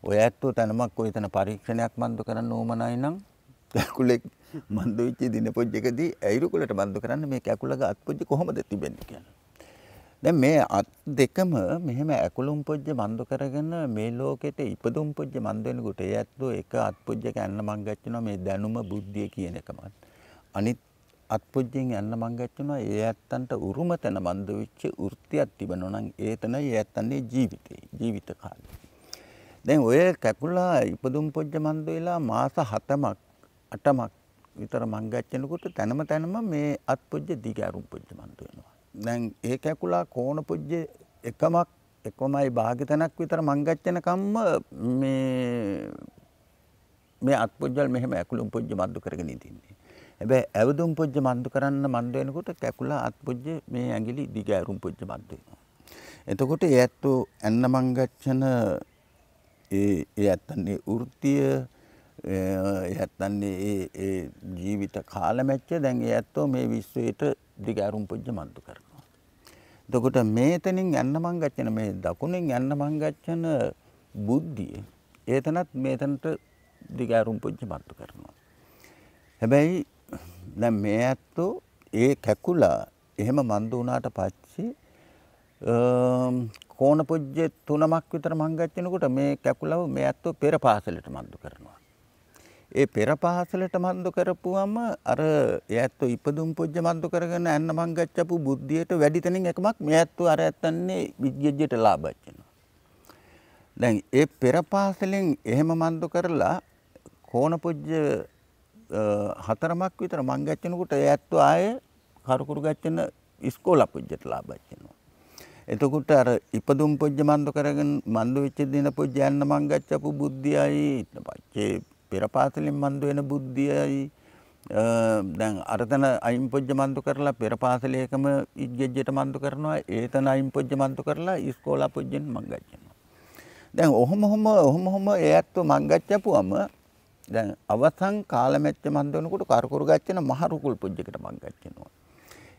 ඔය ඇත්තෝ තනමක් ඔය තන පරීක්ෂණයක් මන්ද කරන්න ඕමනයි නම් කැකුලෙක් මන්ද වෙච්ච දින පොජ්ජකදී ඇයිරුකුලට බන්දු කරන්න මේ කැකුලගේ අත්පොජ්ජ කොහොමද තිබෙන්නේ කියලා. දැන් මේ අත් දෙකම මෙහෙම ඇකුළුම් පොජ්ජ බන්දු කරගෙන මේ ලෝකෙට ඉපදුම් පොජ්ජ මන්ද වෙනකොට ඒ ඇත්තෝ එක අත්පොජ්ජක යන්න මං ගච්චනවා මේ දැනුම බුද්ධිය කියන එකමත්. අනිත් අත්පොජ්ජෙන් යන්න මං ගච්චනවා ඒ ඇත්තන්ට උරුම තැන මන්ද වෙච්ච වෘත්තියක් තිබෙනවා නම් ඒ තැන ඒ ඇත්තන්ගේ ජීවිත කාලය. දැන් ඔය කැකුලා ඉපදුම් පොජ්ජ මන්ද වෙලා මාස 7ක් 8ක් විතර මං ගච්චනකොට තැනම මේ අත්පොජ්ජ දිගෑරුම් පොජ්ජ මන්ද වෙනවා. දැන් ඒ කැකුලා කෝණ පොජ්ජ එකමයි භාගතනක් විතර මං ගච්චනකම්ම මේ අත්පොජ්ජල් මෙහෙම ඇකුළුම් පොජ්ජ මන්දු කරගෙන ඉඳින්නේ. හැබැයි ඇවදුම් පොජ්ජ මන්දු කරන්න මන්ද වෙනකොට කැකුලා අත්පොජ්ජ මේ ඇඟිලි දිගෑරුම් පොජ්ජ මන්දු වෙනවා. එතකොට ඒ ඇත්තෝ ඇන්න මං ගච්චන ඒ ඇත්තන්නේ වෘත්තිය ඇත්තන්නේ ඒ ජීවිත කාලමැච්ච දැන් ඒ ඇත්තෝ මේ විශ්වයට දිගෑරුම් පොජ්ජ මන්දු කරනවා. එතකොට මේතනින් යන්න මං ගච්චන මේ දකුණෙන් යන්න මං ගච්චන බුද්ධිය ඒතනත් මේතනට දිගෑරුම් පොජ්ජ මන්දු කරනවා. හැබැයි දැන් මේ ඇත්තෝ ඒ කැකුලා එහෙම මන්දු වුණාට පස්සේ කෝණ පොජ්ජ 3ක් විතර මං ගච්චනකොට මේ කැකුලව මේ ඇත්තෝ පෙර පාසලට මන්දු කරනවා. ඒ පෙර පාසලට මන්දු කරපුවම අර ඒ ඇත්තෝ ඉපදුම් පොජ්ජ මන්දු කරගෙන යන්න මං ගච්චපු බුද්ධියට වැඩි තැනින් එකමක් මේ ඇත්තෝ අර ඇත්තන්නේ විද්‍යජ්ජයට ලාභයක් වෙනවා. දැන් ඒ පෙර පාසලෙන් එහෙම මන්දු කරලා කෝණ පොජ්ජ 4ක් විතර මං ගච්චනකොට ඒ ඇත්තෝ ආයේ කරුකුරු ගච්චන ඉස්කෝලා පොජ්ජට ලාභයක් වෙනවා. එතකොට අර ඉපදුම් පොජ්ජ මන්දු කරගෙන මන්දු වෙච්ච දින පොජ්ජ යන්න මං ගච්චපු බුද්ධියයි ඊට පස්සේ පෙර පාසලෙන් මන්දු වෙන බුද්ධියයි දැන් අරතන අයින් පොජ්ජ මන්දු කරලා පෙර පාසලේ එකම ඉජ්ජෙජ්ජට මන්දු කරනවා ඒතන අයින් පොජ්ජ මන්දු කරලා ඉස්කෝලා පොජ්ජෙන් මං ගච්චනවා. දැන් ඔහොම ඒ ඇත්තෝ මං ගච්චපුවම දැන් අවසන් කාලමැච්ච මන්දු වෙනකොට කරුකුරු ගච්චන මහ රුකුල් පොජ්ජකට මං ගච්චනවා.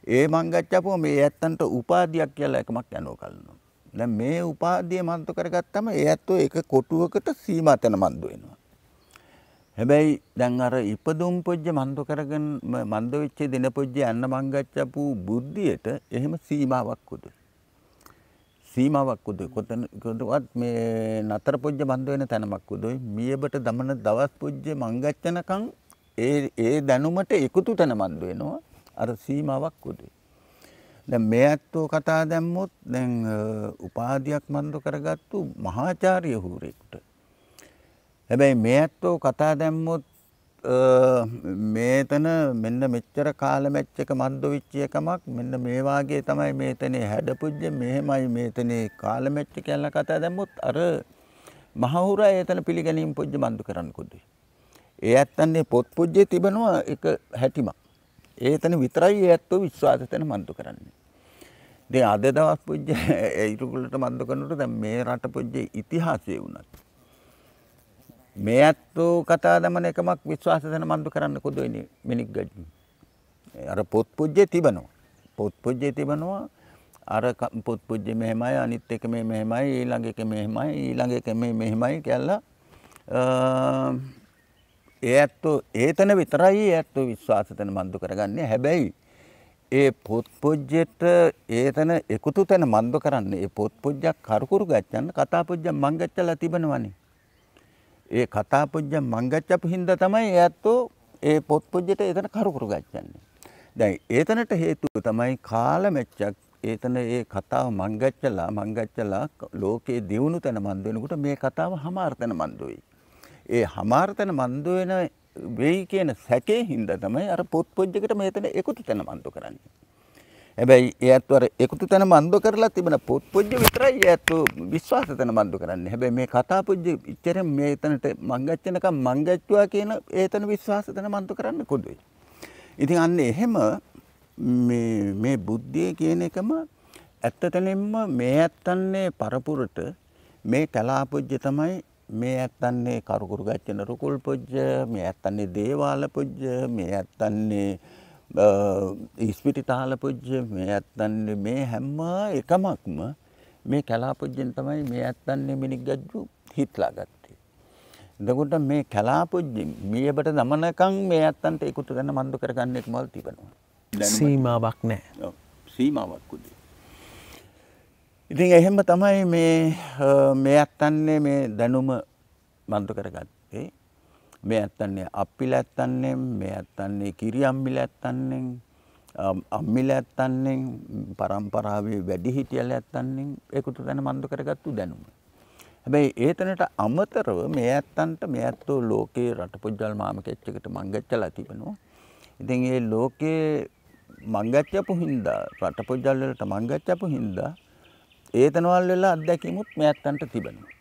ඒ මං ගච්චපුවම මේ ඇත්තන්ට උපාධියක් කියලා එකමක් යනවා කලනවා. දැන් මේ උපාධිය මන්දු කරගත්තම ඒ ඇත්තෝ එක කොටුවකට සීමා තැන මන්දු වෙනවා. හැබැයි දැන් අර ඉපදුම් පොජ්ජ මන්දු කරගෙන මන්දු වෙච්ච දින පොජ්ජ යන්න මං ගච්චපු බුද්ධියට එහෙම සීමාවක් උදුයි. කොතනවත් මේ නතර පොජ්ජ මන්දු වෙන තැනමක් උදුයි. මියබට දමන දවස් පොජ්ජ මං ගච්චනකම් ඒ දැනුමට එකතු තැන මන්දු වෙනවා. අර සීමාවක් උදුයි. දැන් මේ ඇත්තෝ කතා දැම්මොත් දැන් උපාධියක් මන්දු කරගත්තු මහාචාර්ය හුරෙක්ට. හැබැයි මේ ඇත්තෝ කතා දැම්මොත් මේතන මෙන්න මෙච්චර කාලමැච් එක මන්දු වෙච්ච එකමක් මෙන්න මේ වාගේ තමයි මේතනේ හැඩපුජ්ජ මෙහෙමයි මේතනේ කාලමැච් කියලා කතා දැම්මොත් අර මහහුරා ඒතන පිළිගැනීම් පුජ්ජ මන්දු කරන්න කුදුයි. ඒ ඇත්තන්නේ පොත් පුජ්ජේ තිබෙනවා එක හැටිමක්. ඒතන විතරයි ඒ ඇත්තෝ විශ්වාසයෙන් මන්දු කරන්නේ. දැන් අද දවස් පුජ්ජ ඒරුකුලට මන්දු කරනකොට දැන් මේ රට පුජ්ජේ ඉතිහාසයේ වුණත් මේ ඇත්තෝ කතා දමන එකමක් විශ්වාසයෙන් මන්දු කරන්න කුදුයිනේ මිනික් ගජු. අර පොත් පුජ්ජේ තිබෙනවා. අර පොත් පුජ්ජේ මෙහෙමයි අනිත් එක මේ මෙහෙමයි ඊළඟ එක මෙහෙමයි ඊළඟ එක මේ මෙහෙමයි කියලා ඒ ඇත්තෝ ඒතන විතරයි ඒ ඇත්තෝ විශ්වාසයෙන් මන්දු කරගන්නේ. හැබැයි ඒ පොත් පුජ්ජෙට ඒතන එකතු තැන මන්දු කරන්නේ ඒ පොත් පුජ්ජක් කරුකුරු ගච්ඡන්න කතා පුජ්ජක් මං ගච්ඡලා තිබෙනවනේ. ඒ කතා පුජ්ජ මං ගච්ඡපු හින්දා තමයි ඒ ඇත්තෝ ඒ පොත් පුජ්ජෙට ඒතන කරුකුරු ගච්ඡන්නේ. දැන් ඒතනට හේතුව තමයි කාලමැච්චක් ඒතන ඒ කතාව මං ගච්ඡලා ලෝකේ දියුණු තැන මන්දු වෙනකොට මේ කතාව හමාර තැන මන්දු වෙයි. ඒ හමාර තැන මන්දු වෙන වෙයි කියන සැකේ හින්දා තමයි අර පොත් පුජ්ජකට මේතන එකතු තැන මන්දු කරන්නේ. හැබැයි ඒ ඇත්තෝ අර එකතු තැන මන්දු කරලා තිබෙන පොත් පුජ්ජ විතරයි ඒ ඇත්තෝ විශ්වාස තැන මන්දු කරන්නේ. හැබැයි මේ කතා පුජ්ජ ඉච්චරෙන් මේතනට මං ගච්ඡනකම් මං ගච්ඡුවා කියන ඒතන විශ්වාස තැන මන්දු කරන්න කුදුයි. ඉතින් අන්න එහෙම මේ බුද්ධිය කියන එකම ඇත්තටම මේ ඇත්තන්නේ පරපුරට මේ කලා පුජ්ජ තමයි මේ ඇත්තන්නේ කරුකුරු ගච්ඡන රුකුල් පුජ්ජ මේ ඇත්තන්නේ දේවාල පුජ්ජ මේ ඇත්තන්නේ ඉස්පිරිතාල පුජ්ජ මේ ඇත්තන්නේ මේ හැම එකමක්ම මේ කලා පුජ්ජෙන් තමයි මේ ඇත්තන්නේ මිනික් ගජ්ජු හිටලා ගත්තේ. එතකොට මේ කලාපොජ්ජෙන් මියබට දමනකම් මේ ඇත්තන්ට ඒකුට ගන්න මන්දු කරගන්න එක මල් තිබෙනවා. සීමාවක් නැහැ. ඔව් සීමාවක් උදේ. ඉතින් එහෙම තමයි මේ ඇත්තන්නේ මේ දැනුම මන්දු කරගත්තේ. මේ ඇත්තන්නේ අප්පිල ඇත්තන්නේ මේ ඇත්තන්නේ කිරියම්බිල ඇත්තන්නේ අම්මිල ඇත්තන්නේ පරම්පරාවේ වැඩිහිටියල ඇත්තන්නේ ඒකුට ගන්න මන්දු කරගත්තු දැනුම. හැබැයි ඒතනට අමතරව මේ ඇත්තන්ට මේ ඇත්තෝ ලෝකේ රටපොජ්ජල් මාමකෙච්චකට මංගච්චලා තිබෙනවා. ඉතින් ඒ ලෝකේ මංගච්චපු හින්දා රටපොජ්ජල් වලට මංගච්චපු හින්දා ඒතනවල වෙලා අත්දැකීමුත් මේ ඇත්තන්ට තිබෙනවා.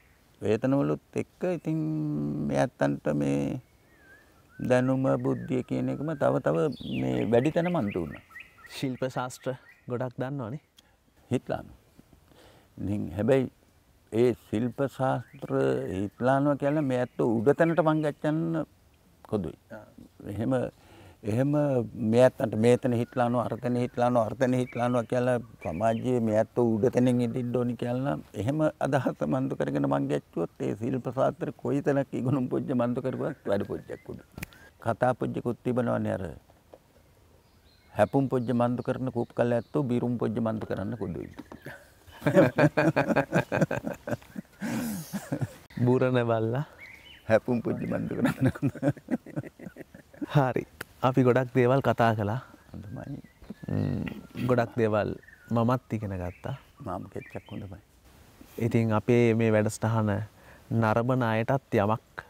ඒතනවලුත් එක්ක ඉතින් මේ ඇත්තන්ට මේ දැනුම බුද්ධිය කියන එකම තව මේ වැඩි තැන මන් දුන්නා. ශිල්ප ශාස්ත්‍ර ගොඩක් දන්නවනේ. හිටලානවා. ඉතින් හැබැයි ඒ ශිල්ප ශාස්ත්‍ර හිටලානවා කියලා මේ ඇත්තෝ උඩ තැනට මංගච්චන්න කොදුයි. එහෙම මේ ඇත්තන්ට මේතන හිටලානවා අරතන හිටලානවා කියලා සමාජයේ මේ ඇත්තෝ උඩ තැනින් ඉඳින්න ඕනි කියලා එහෙම අදහස මන්දු කරගෙන මං ගැච්චුවොත් ඒ ශිල්ප ශාස්ත්‍ර කොයි තැනක ඉගෙනුම් පොජ්ජ මන්දු කරුවත් වැඩ පොජ්ජක් උඩ. කතා පොජ්ජකුත් තිබනවනේ අර හැපුම් පොජ්ජ මන්දු කරන කූප් කළ ඇත්තෝ බිරුම් පොජ්ජ මන්දු කරන්න කොදුයි. බුරණ බල්ලා හැපුම් පොජ්ජ මන්දු කරන්න. හරි. අපි ගොඩක් දේවල් කතා කළා. හොඳයි. ගොඩක් දේවල් මමත් ඉගෙන ගත්තා. මාම කෙච්චක් හොඳයි. ඉතින් අපේ මේ වැඩසටහන නරඹන අයටත් යමක්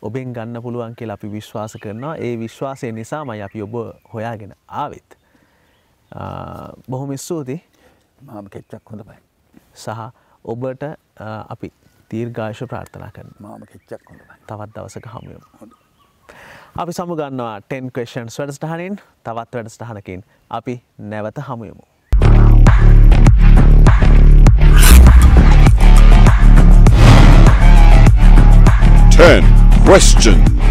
ඔබෙන් ගන්න පුළුවන් කියලා අපි විශ්වාස කරනවා. ඒ විශ්වාසය නිසාමයි අපි ඔබ හොයාගෙන ආවෙත්. බොහොම ස්තුතියි. මාම කෙච්චක් හොඳයි. සහ ඔබට අපි දීර්ඝායුෂ ප්‍රාර්ථනා කරනවා. මාම කෙච්චක් හොඳයි. තවත් දවසක හමු වෙමු. අපි සමුගන්නවා 10 questions වැඩසටහනින් තවත් වැඩසටහනකින් අපි නැවත හමු වෙමු. 10 questions.